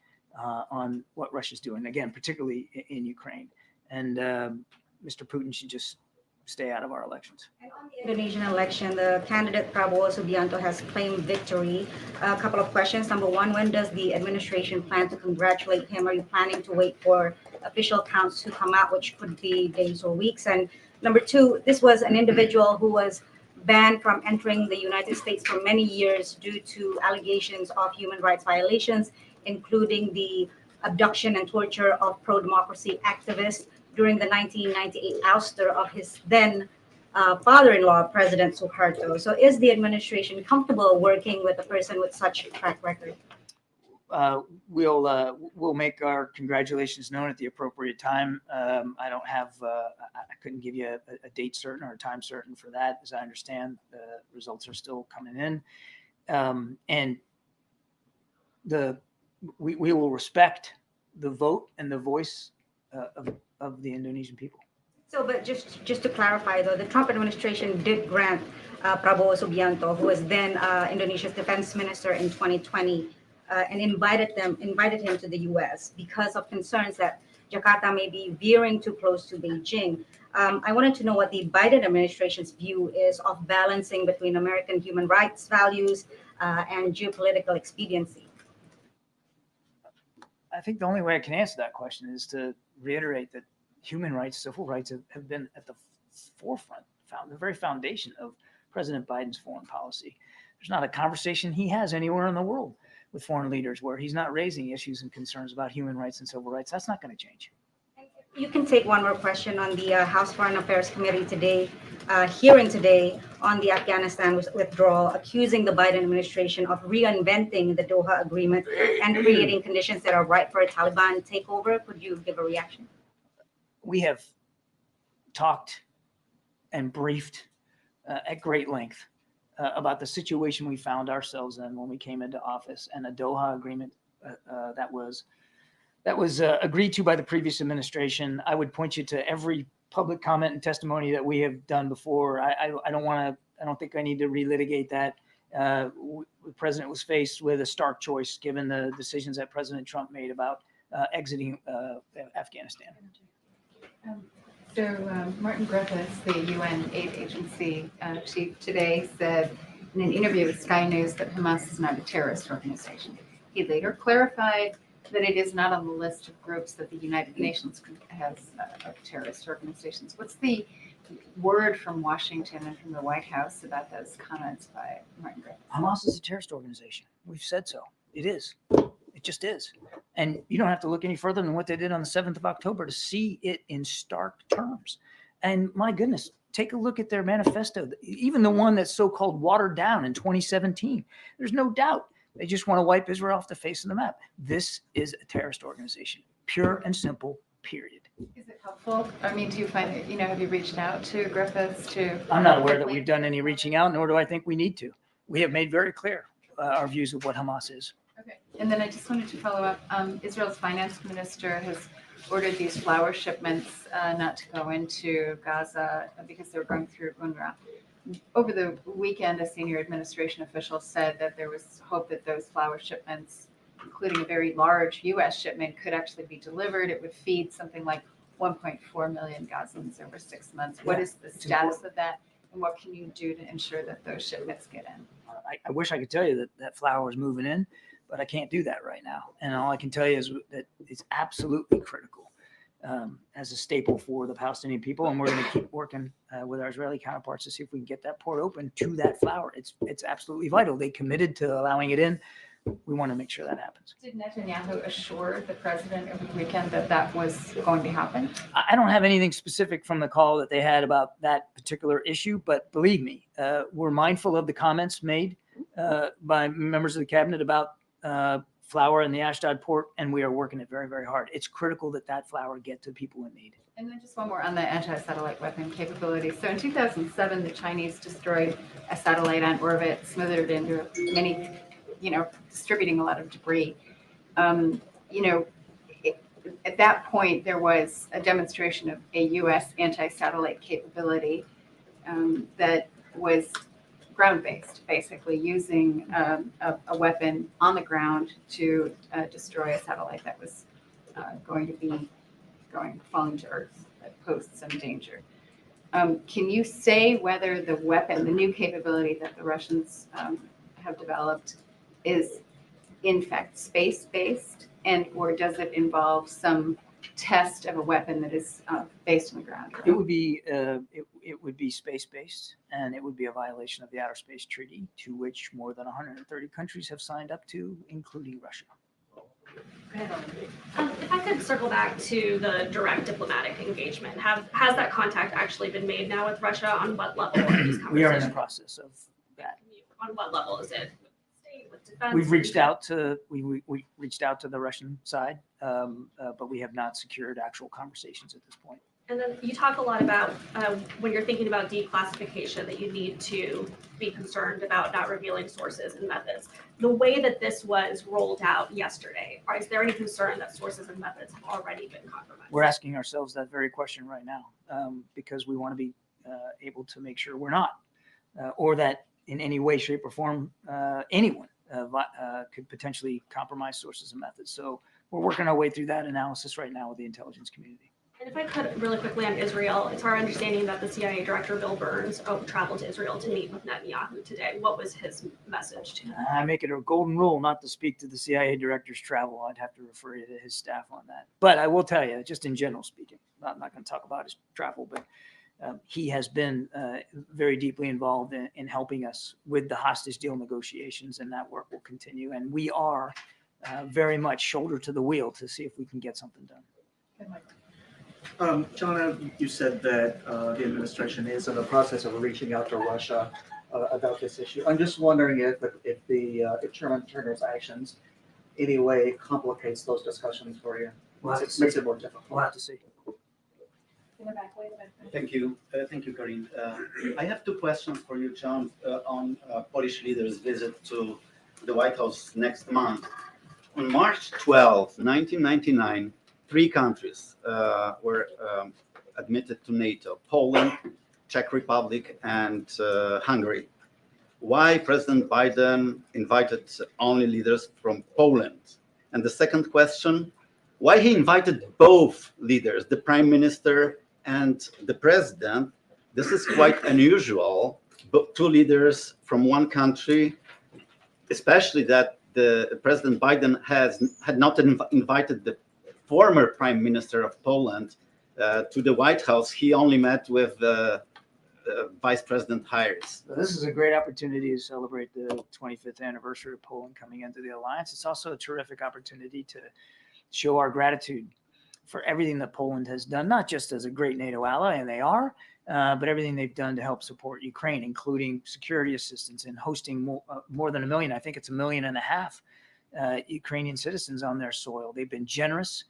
on what Russia's doing, again, particularly in Ukraine. And Mr. Putin should just stay out of our elections. And on the Indonesian election, the candidate Prabowo Subianto has claimed victory. A couple of questions. Number one, when does the administration plan to congratulate him? Are you planning to wait for official counts to come out, which could be days or weeks? And Number two, this was an individual who was banned from entering the United States for many years due to allegations of human rights violations, including the abduction and torture of pro-democracy activists during the 1998 ouster of his then father-in-law, President Suharto. So is the administration comfortable working with a person with such a track record? We'll make our congratulations known at the appropriate time. I don't have, I couldn't give you a date certain or a time certain for that. As I understand, the results are still coming in. And we will respect the vote and the voice of the Indonesian people. So, but just to clarify, though, the Trump administration did grant Prabowo Subianto, who was then Indonesia's defense minister in 2020, and invited him to the U.S. because of concerns that Jakarta may be veering too close to Beijing. I wanted to know what the Biden administration's view is of balancing between American human rights values and geopolitical expediency. I think the only way I can answer that question is to reiterate that human rights, civil rights have been at the forefront, the very foundation of President Biden's foreign policy. There's not a conversation he has anywhere in the world with foreign leaders where he's not raising issues and concerns about human rights and civil rights. That's not going to change. You can take one more question on the House Foreign Affairs Committee today, hearing today on the Afghanistan withdrawal, accusing the Biden administration of reinventing the Doha Agreement and creating conditions that are ripe for a Taliban takeover. Could you give a reaction? We have talked and briefed at great length about the situation we found ourselves in when we came into office, and a Doha agreement that was agreed to by the previous administration. I would point you to every public comment and testimony that we have done before. I don't think I need to relitigate that. The president was faced with a stark choice given the decisions that President Trump made about exiting Afghanistan. Martin Griffiths, the UN aid agency chief, today said in an interview with Sky News that Hamas is not a terrorist organization. He later clarified that it is not on the list of groups that the United Nations has of terrorist organizations. What's the word from Washington and from the White House about those comments by Martin Griffiths? Hamas is a terrorist organization. We've said so. It is. It just is. And you don't have to look any further than what they did on the 7th of October to see it in stark terms. And my goodness, take a look at their manifesto, even the one that's so-called watered down in 2017. There's no doubt they just want to wipe Israel off the face of the map. This is a terrorist organization, pure and simple, period. Is it helpful? I mean, do you find that, have you reached out to Griffiths to? I'm not aware that we've done any reaching out, nor do I think we need to. We have made very clear our views of what Hamas is. Okay. And then I just wanted to follow up. Israel's finance minister has ordered these flour shipments not to go into Gaza because they're going through UNRWA. Over the weekend, a senior administration official said that there was hope that those flour shipments, including a very large U.S. shipment, could actually be delivered. It would feed something like 1.4 million Gazans over 6 months. What is the status of that, and what can you do to ensure that those shipments get in? I wish I could tell you that flour is moving in, but I can't do that right now. And all I can tell you is that it's absolutely critical as a staple for the Palestinian people. And we're going to keep working with our Israeli counterparts to see if we can get that port open to that flour. It's absolutely vital. They committed to allowing it in. We want to make sure that happens. Did Netanyahu assure the president over the weekend that that was going to happen? I don't have anything specific from the call that they had about that particular issue, but believe me, we're mindful of the comments made by members of the cabinet about flour in the Ashdod port, and we are working it very, very hard. It's critical that that flour get to people in need. And then just one more on the anti-satellite weapon capability. So in 2007, the Chinese destroyed a satellite on orbit, smothered into many, distributing a lot of debris. At that point, there was a demonstration of a U.S. anti-satellite capability that was ground-based, basically using a weapon on the ground to destroy a satellite that was falling to Earth, that posed some danger. Can you say whether the weapon, the new capability that the Russians have developed, is in fact space-based, or does it involve some test of a weapon that is based on the ground? It would be it would be space-based, and it would be a violation of the Outer Space Treaty, to which more than 130 countries have signed up to, including Russia. If I could circle back to the direct diplomatic engagement, has that contact actually been made now with Russia? On what level are these conversations? We are in the process of that. On what level is it? With state, with defense? We've reached out to we reached out to the Russian side, but we have not secured actual conversations at this point. And then you talk a lot about when you're thinking about declassification that you need to be concerned about not revealing sources and methods. The way that this was rolled out yesterday, is there any concern that sources and methods have already been compromised? We're asking ourselves that very question right now because we want to be able to make sure we're not, or that in any way, shape, or form, anyone could potentially compromise sources and methods. So we're working our way through that analysis right now with the intelligence community. And if I could really quickly on Israel, it's our understanding that the CIA Director Bill Burns traveled to Israel to meet with Netanyahu today. What was his message to him? I make it a golden rule not to speak to the CIA Director's travel. I'd have to refer you to his staff on that. But I will tell you, just in general speaking, I'm not going to talk about his travel, but he has been very deeply involved in helping us with the hostage deal negotiations, and that work will continue. And we are very much shoulder to the wheel to see if we can get something done. John, you said that the administration is in the process of reaching out to Russia about this issue. I'm just wondering if Chairman Turner's actions in any way complicates those discussions for you. Makes it more difficult. We'll have to see. Thank you, Karine. I have two questions for you, John, on Polish leaders' visit to the White House next month. On March 12, 1999, 3 countries were admitted to NATO: Poland, Czech Republic, and Hungary. Why President Biden invited only leaders from Poland? And the second question, why he invited both leaders, the Prime Minister and the President? This is quite unusual, but 2 leaders from one country, especially that the President Biden had not invited the former Prime Minister of Poland to the White House. He only met with Vice President Harris. This is a great opportunity to celebrate the 25th anniversary of Poland coming into the alliance. It's also a terrific opportunity to show our gratitude for everything that Poland has done, not just as a great NATO ally, and they are, but everything they've done to help support Ukraine, including security assistance and hosting more than 1 million, I think it's 1.5 million, Ukrainian citizens on their soil. They've been generous.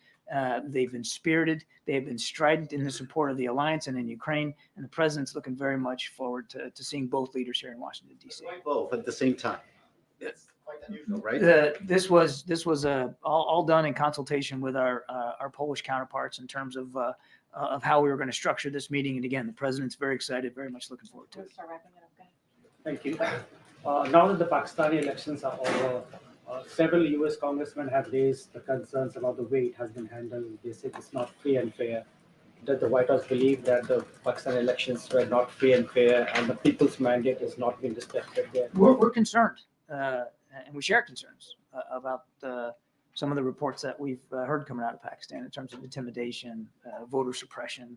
They've been spirited. They've been strident in the support of the alliance and in Ukraine. And the president's looking very much forward to seeing both leaders here in Washington, D.C. Both at the same time. That's quite unusual, right? This was all done in consultation with our Polish counterparts in terms of how we were going to structure this meeting. And again, the president's very excited, very much looking forward to it. Thank you. Now that the Pakistani elections are over, several U.S. congressmen have raised the concerns about the way it has been handled. They said it's not free and fair. Does the White House believe that the Pakistan elections were not free and fair and the people's mandate has not been respected there? We're concerned, and we share concerns about some of the reports that we've heard coming out of Pakistan in terms of intimidation, voter suppression,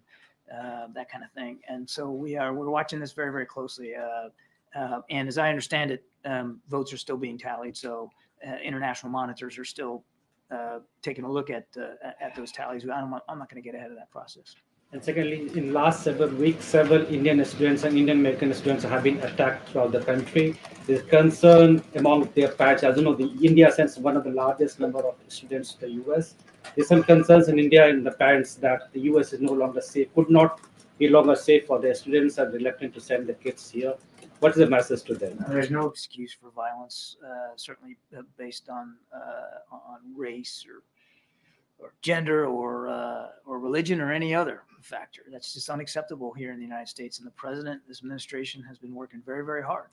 that kind of thing. And so we're watching this very, very closely. And as I understand it, votes are still being tallied. So international monitors are still taking a look at those tallies. I'm not going to get ahead of that process. And secondly, in last several weeks, several Indian students and Indian American students have been attacked throughout the country. There's concern among their parents. As you know, India sends one of the largest number of students to the US. There's some concerns in India and the parents that the US is no longer safe, could not be longer safe for their students and reluctant to send the kids here. What is the message to them? There's no excuse for violence, certainly based on race or gender or religion or any other factor. That's just unacceptable here in the United States. And the president, this administration has been working very, very hard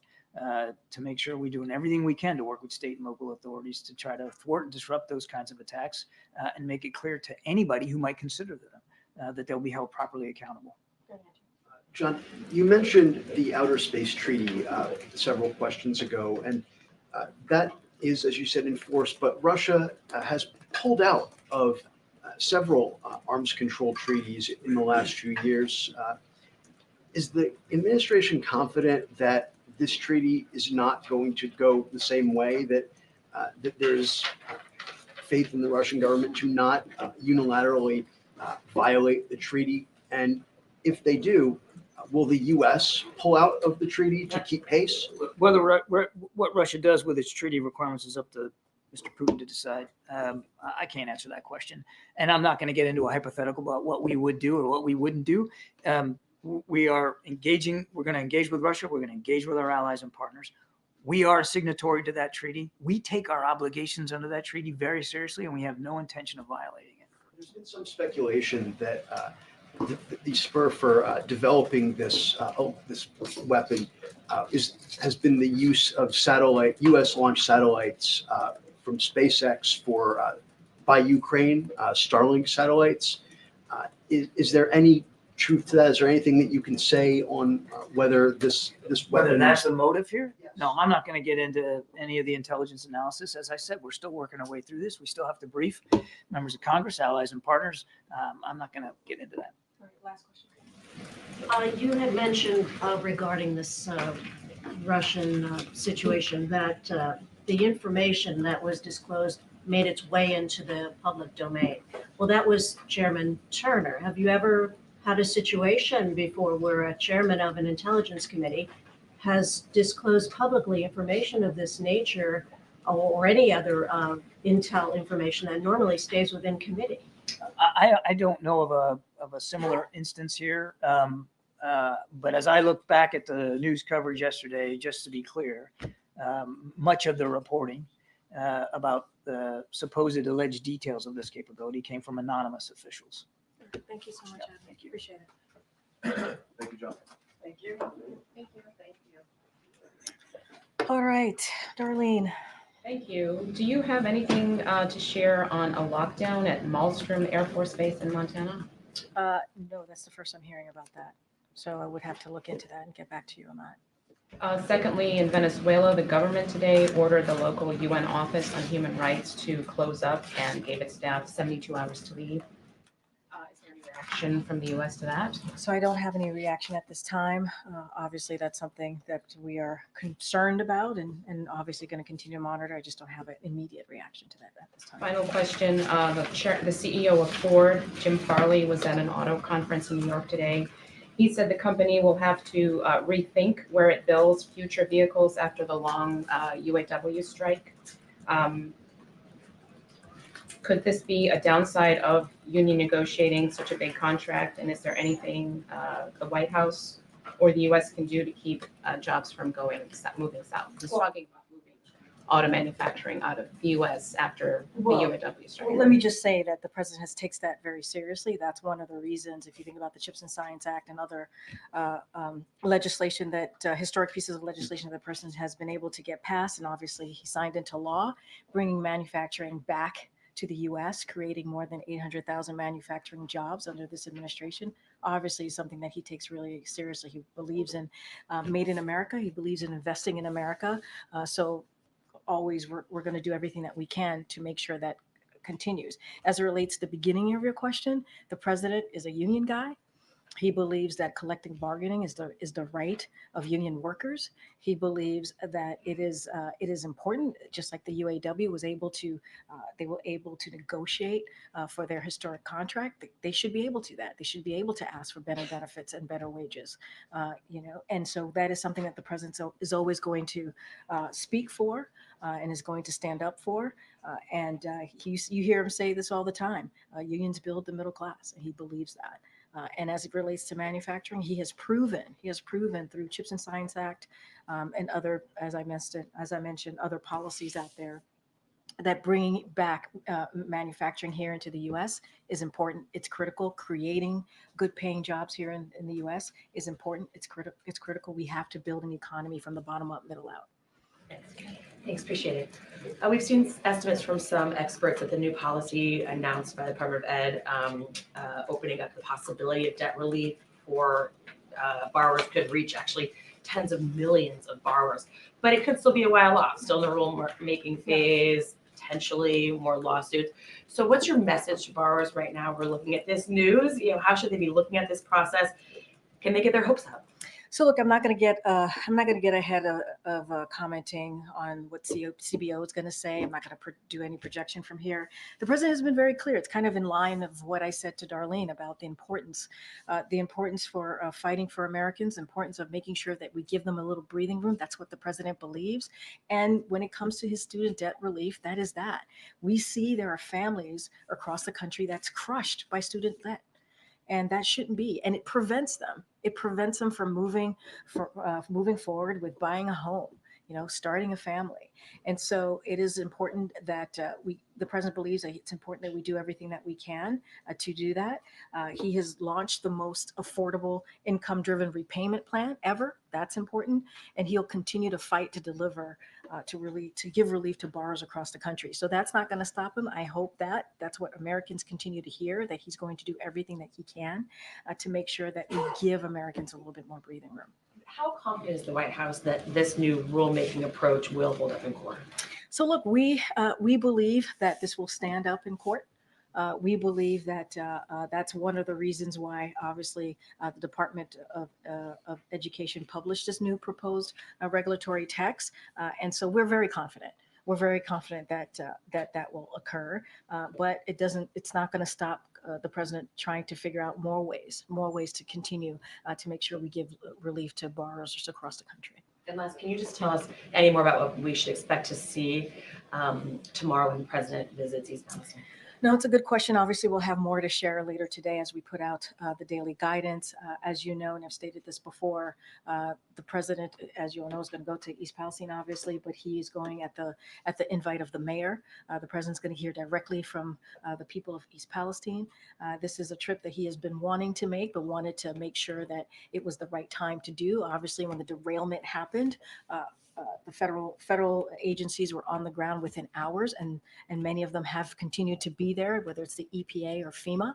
to make sure we're doing everything we can to work with state and local authorities to try to thwart and disrupt those kinds of attacks and make it clear to anybody who might consider them that they'll be held properly accountable. John, you mentioned the Outer Space Treaty several questions ago, and that is, as you said, enforced, but Russia has pulled out of several arms control treaties in the last few years. Is the administration confident that this treaty is not going to go the same way, that there's faith in the Russian government to not unilaterally violate the treaty? And if they do, will the U.S. pull out of the treaty to keep pace? Whether what Russia does with its treaty requirements is up to Mr. Putin to decide. I can't answer that question, and I'm not going to get into a hypothetical about what we would do or what we wouldn't do. We are engaging. We're going to engage with Russia. We're going to engage with our allies and partners. We are a signatory to that treaty. We take our obligations under that treaty very seriously, and we have no intention of violating it. There's been some speculation that the spur for developing this weapon has been the use of U.S. launched satellites from SpaceX by Ukraine, Starlink satellites. Is there any truth to that? Is there anything that you can say on whether this Whether weapon? that's the motive here? No, I'm not going to get into any of the intelligence analysis. As I said, we're still working our way through this. We still have to brief members of Congress, allies, and partners. I'm not going to get into that. Last question. You had mentioned regarding this Russian situation that the information that was disclosed made its way into the public domain. Well, that was Chairman Turner. Have you ever had a situation before where a chairman of an intelligence committee has disclosed publicly information of this nature or any other intel information that normally stays within committee? I don't know of a similar instance here. But as I look back at the news coverage yesterday, just to be clear, much of the reporting about the supposed alleged details of this capability came from anonymous officials. Thank you so much, Adam. Thank you. Appreciate it. Thank you, John. Thank you. Thank you. Thank you. All right, Darlene. Thank you. Do you have anything to share on a lockdown at Malmstrom Air Force Base in Montana? No, that's the first I'm hearing about that. So I would have to look into that and get back to you on that. Secondly, in Venezuela, the government today ordered the local UN Office on Human Rights to close up and gave its staff 72 hours to leave. Is there any reaction from the U.S. to that? So I don't have any reaction at this time. Obviously, that's something that we are concerned about and obviously going to continue to monitor. I just don't have an immediate reaction to that at this time. Final question. The CEO of Ford, Jim Farley, was at an auto conference in New York today. He said the company will have to rethink where it builds future vehicles after the long UAW strike. Could this be a downside of union negotiating such a big contract? And is there anything the White House or the U.S. can do to keep jobs from moving south? He's talking about moving auto manufacturing out of the U.S. after the UAW strike. Let me just say that the president takes that very seriously. That's one of the reasons, if you think about the Chips and Science Act and other legislation that historic pieces of legislation that the president has been able to get passed, and obviously he signed into law, bringing manufacturing back to the U.S., creating more than 800,000 manufacturing jobs under this administration, obviously is something that he takes really seriously. He believes in made in America. He believes in investing in America. So always we're going to do everything that we can to make sure that continues. As it relates to the beginning of your question, the president is a union guy. He believes that collective bargaining is the right of union workers. He believes that it is important, just like the UAW was able to, they were able to negotiate for their historic contract. They should be able to that. They should be able to ask for better benefits and better wages, And so that is something that the president is always going to speak for and is going to stand up for. You hear him say this all the time. Unions build the middle class, and he believes that. And as it relates to manufacturing, he has proven through Chips and Science Act and other, as I mentioned, other policies out there, that bringing back manufacturing here into the U.S. is important. It's critical. Creating good paying jobs here in the U.S. is important. It's critical. We have to build an economy from the bottom up, middle out. Thanks, appreciate it. We've seen estimates from some experts that the new policy announced by the Department of Ed opening up the possibility of debt relief for borrowers could reach actually tens of millions of borrowers. But it could still be a while off, still in the rule-making phase, potentially more lawsuits. So what's your message to borrowers right now? We're looking at this news, how should they be looking at this process? Can they get their hopes up? So look, I'm not going to get ahead of commenting on what CBO is going to say. I'm not going to do any projection from here. The president has been very clear. It's kind of in line of what I said to Darlene about the importance for fighting for Americans, the importance of making sure that we give them a little breathing room. That's what the president believes. And when it comes to his student debt relief, that is that. We see there are families across the country that's crushed by student debt. And that shouldn't be. And it prevents them. It prevents them from moving forward with buying a home, starting a family. And so it is important that the president believes that it's important that we do everything that we can to do that. He has launched the most affordable income-driven repayment plan ever. That's important. And he'll continue to fight to deliver, to give relief to borrowers across the country. So that's not going to stop him. I hope that's what Americans continue to hear, that he's going to do everything that he can to make sure that we give Americans a little bit more breathing room. How confident is the White House that this new rulemaking approach will hold up in court? So look, we believe that this will stand up in court. We believe that that's one of the reasons why, obviously, the Department of Education published this new proposed regulatory text, and so we're very confident. We're very confident that that will occur, but it's not going to stop the president trying to figure out more ways to continue to make sure we give relief to borrowers across the country. And Les, can you just tell us any more about what we should expect to see tomorrow when the president visits East Palestine? No, it's a good question. Obviously, we'll have more to share later today as we put out the daily guidance. As you know, and I've stated this before, the president, as you all know, is going to go to East Palestine, obviously, but he is going at the invite of the mayor. The president's going to hear directly from the people of East Palestine. This is a trip that he has been wanting to make, but wanted to make sure that it was the right time to do. Obviously, when the derailment happened, the federal agencies were on the ground within hours, and many of them have continued to be there, whether it's the EPA or FEMA.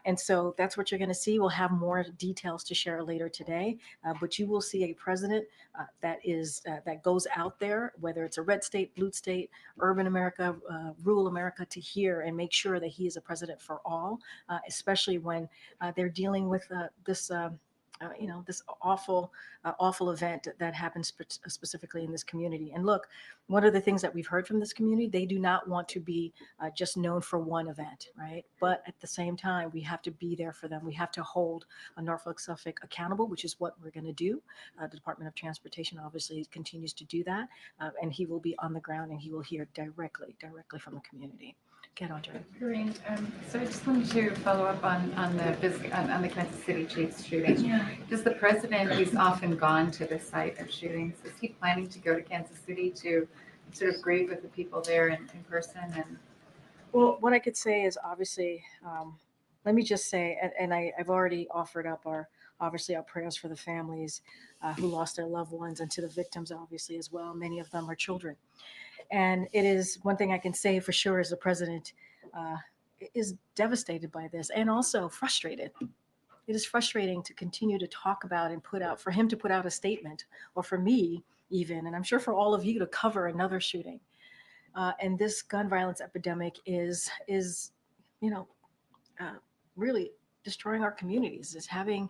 And so that's what you're going to see. We'll have more details to share later today, but you will see a president that goes out there, whether it's a red state, blue state, urban America, rural America, to hear and make sure that he is a president for all, especially when they're dealing with this awful event that happens specifically in this community. And look, one of the things that we've heard from this community, they do not want to be just known for one event, right? But at the same time, we have to be there for them. We have to hold Norfolk Suffolk accountable, which is what we're going to do. The Department of Transportation obviously continues to do that, and he will be on the ground and he will hear directly from the community. Get on, Jerry. Karine, so I just wanted to follow up on the Kansas City Chiefs shooting. Yeah. Does the president, he's often gone to the site of shootings, is he planning to go to Kansas City to sort of grieve with the people there in person? And well, what I could say is obviously, let me just say, and I've already offered up our prayers for the families who lost their loved ones, and to the victims, obviously, as well. Many of them are children. And it is one thing I can say for sure is the president is devastated by this and also frustrated. It is frustrating to continue to talk about and for him to put out a statement, or for me even, and I'm sure for all of you, to cover another shooting. And this gun violence epidemic is really destroying our communities, is having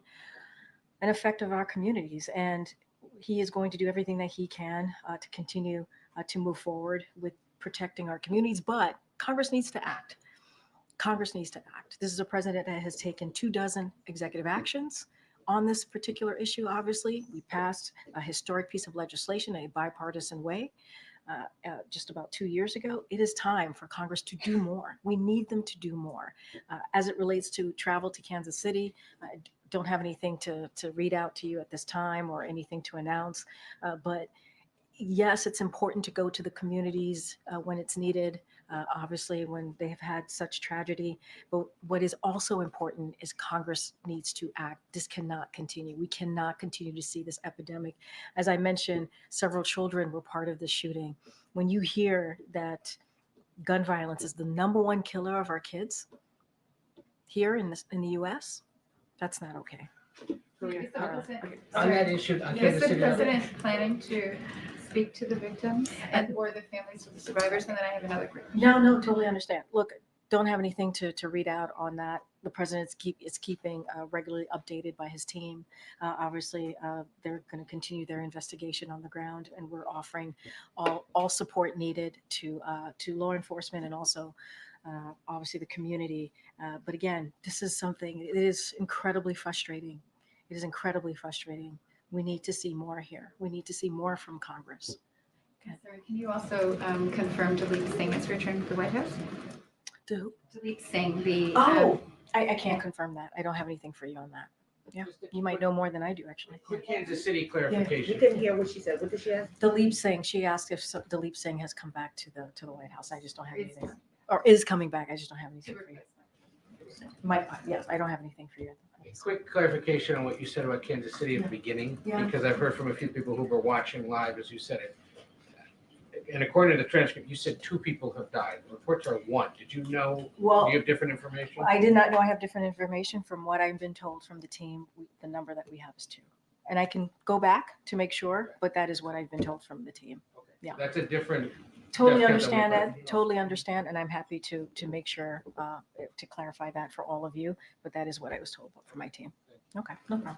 an effect on our communities. And he is going to do everything that he can to continue to move forward with protecting our communities, but Congress needs to act. Congress needs to act. This is a president that has taken 24 executive actions on this particular issue. Obviously, we passed a historic piece of legislation in a bipartisan way just about 2 years ago. It is time for Congress to do more. We need them to do more. As it relates to travel to Kansas City, I don't have anything to read out to you at this time or anything to announce, but yes, it's important to go to the communities when it's needed, obviously when they have had such tragedy. But what is also important is Congress needs to act. This cannot continue. We cannot continue to see this epidemic. As I mentioned, several children were part of the shooting. When you hear that gun violence is the #1 killer of our kids here in the U.S., that's not okay. On that issue, is the president planning to speak to the victims and or the families of the survivors? And then I have another quick. No, totally understand. Look, don't have anything to read out on that. The president is keeping regularly updated by his team. Obviously, they're going to continue their investigation on the ground, and we're offering all support needed to law enforcement and also obviously the community. But again, this is something. It is incredibly frustrating. It is incredibly frustrating. We need to see more here. We need to see more from Congress. Sorry, can you also confirm Dalip Singh is returning to the White House? Dalip Singh, the I can't confirm that. I don't have anything for you on that. Yeah, you might know more than I do, actually. Quick Kansas City clarification. We couldn't hear what she said. What did she ask? Dalip Singh, she asked if Dalip Singh has come back to the White House. I just don't have anything. Or is coming back. I just don't have anything for you. Yes, I don't have anything for you. Quick clarification on what you said about Kansas City at the beginning, Yeah. because I've heard from a few people who were watching live as you said it. And according to the transcript, you said 2 people have died. The reports are 1. Did you know? Well, do you have different information? I did not know. I have different information from what I've been told from the team. The number that we have is 2. And I can go back to make sure, but that is what I've been told from the team. Yeah. That's a different. Totally that's understand different. that. Totally understand. And I'm happy to make sure to clarify that for all of you. But that is what I was told from my team. Okay, no problem.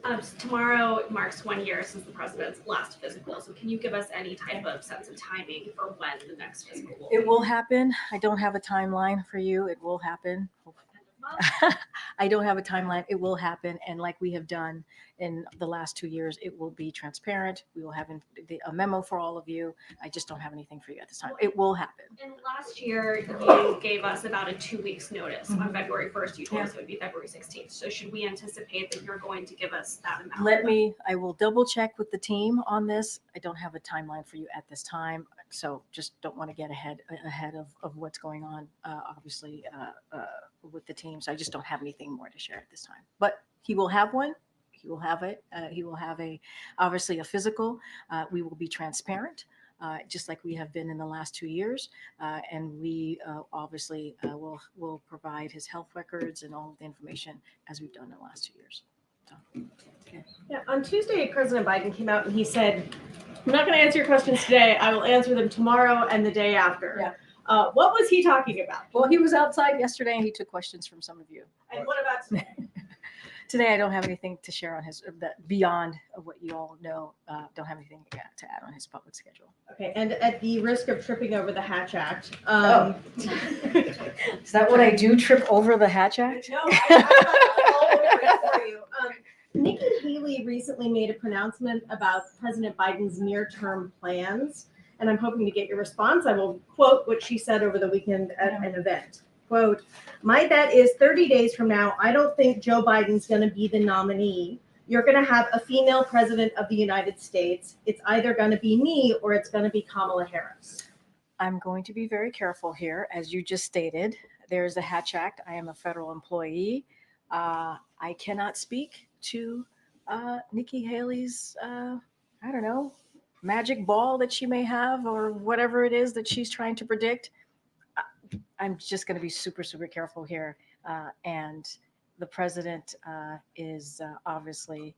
So tomorrow marks 1 year since the president's last physical. So can you give us any type of sense of timing for when the next physical will be? It will happen. I don't have a timeline for you. It will happen. I don't have a timeline. It will happen. And like we have done in the last 2 years, it will be transparent. We will have a memo for all of you. I just don't have anything for you at this time. It will happen. And last year, you gave us about a 2 weeks notice. On February 1st, you told us it would be February 16th. So should we anticipate that you're going to give us that amount? I will double check with the team on this. I don't have a timeline for you at this time. So just don't want to get ahead of what's going on, obviously, with the team. So I just don't have anything more to share at this time. But he will have one. He will have it. He will have obviously a physical. We will be transparent, just like we have been in the last 2 years. And we obviously will provide his health records and all of the information as we've done in the last 2 years. So, okay. Yeah, on Tuesday, President Biden came out and he said, I'm not going to answer your questions today. I will answer them tomorrow and the day after. Yeah. What was he talking about? Well, he was outside yesterday and he took questions from some of you. And what about today? Today, I don't have anything to share on his beyond what you all know. Don't have anything to add on his public schedule. Okay, and at the risk of tripping over the Hatch Act. Is that what I do? Trip over the Hatch Act? No, I'm all over it for you. Nikki Haley recently made a pronouncement about President Biden's near-term plans, and I'm hoping to get your response. I will quote what she said over the weekend at an event. Quote, my bet is 30 days from now, I don't think Joe Biden's going to be the nominee. You're going to have a female president of the United States. It's either going to be me or it's going to be Kamala Harris. I'm going to be very careful here. As you just stated, there's the Hatch Act. I am a federal employee. I cannot speak to Nikki Haley's, I don't know, magic ball that she may have or whatever it is that she's trying to predict. I'm just going to be super, super careful here. And the president is obviously,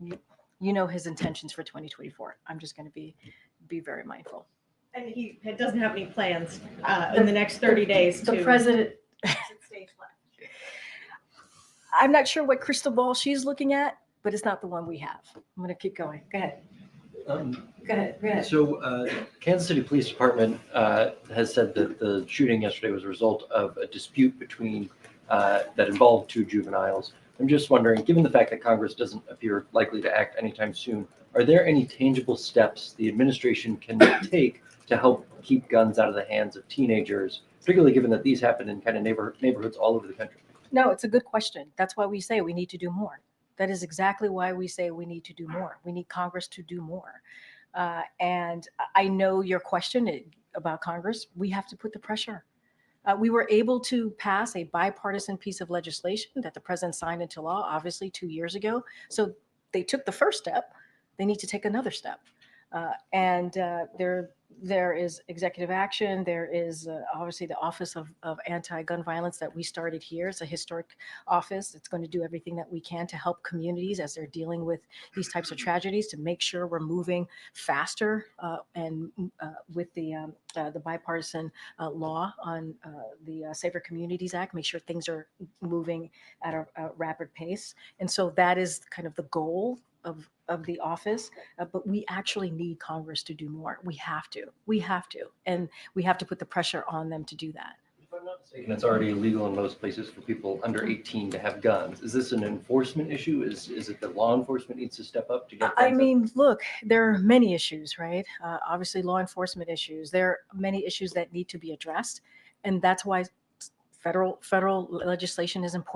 you know, his intentions for 2024. I'm just going to be very mindful. And he doesn't have any plans in the next 30 days. The president. I'm not sure what crystal ball she's looking at, but it's not the one we have. I'm going to keep going. Go ahead. Go ahead. So Kansas City Police Department has said that the shooting yesterday was a result of a dispute between that involved 2 juveniles. I'm just wondering, given the fact that Congress doesn't appear likely to act anytime soon, are there any tangible steps the administration can take to help keep guns out of the hands of teenagers, particularly given that these happen in kind of neighborhoods all over the country? No, it's a good question. That's why we say we need to do more. That is exactly why we say we need to do more. We need Congress to do more. And I know your question about Congress. We have to put the pressure. We were able to pass a bipartisan piece of legislation that the president signed into law, obviously 2 years ago. So they took the first step. They need to take another step. And there is executive action. There is obviously the Office of Anti-Gun Violence that we started here. It's a historic office. It's going to do everything that we can to help communities as they're dealing with these types of tragedies, to make sure we're moving faster and with the bipartisan law on the Safer Communities Act, make sure things are moving at a rapid pace. And so that is kind of the goal of the office, but we actually need Congress to do more. We have to, and we have to put the pressure on them to do that. If I'm not mistaken, it's already illegal in most places for people under 18 to have guns. Is this an enforcement issue? Is it that law enforcement needs to step up to get? I mean, look, there are many issues, right? Obviously, law enforcement issues. There are many issues that need to be addressed, and that's why federal legislation is important.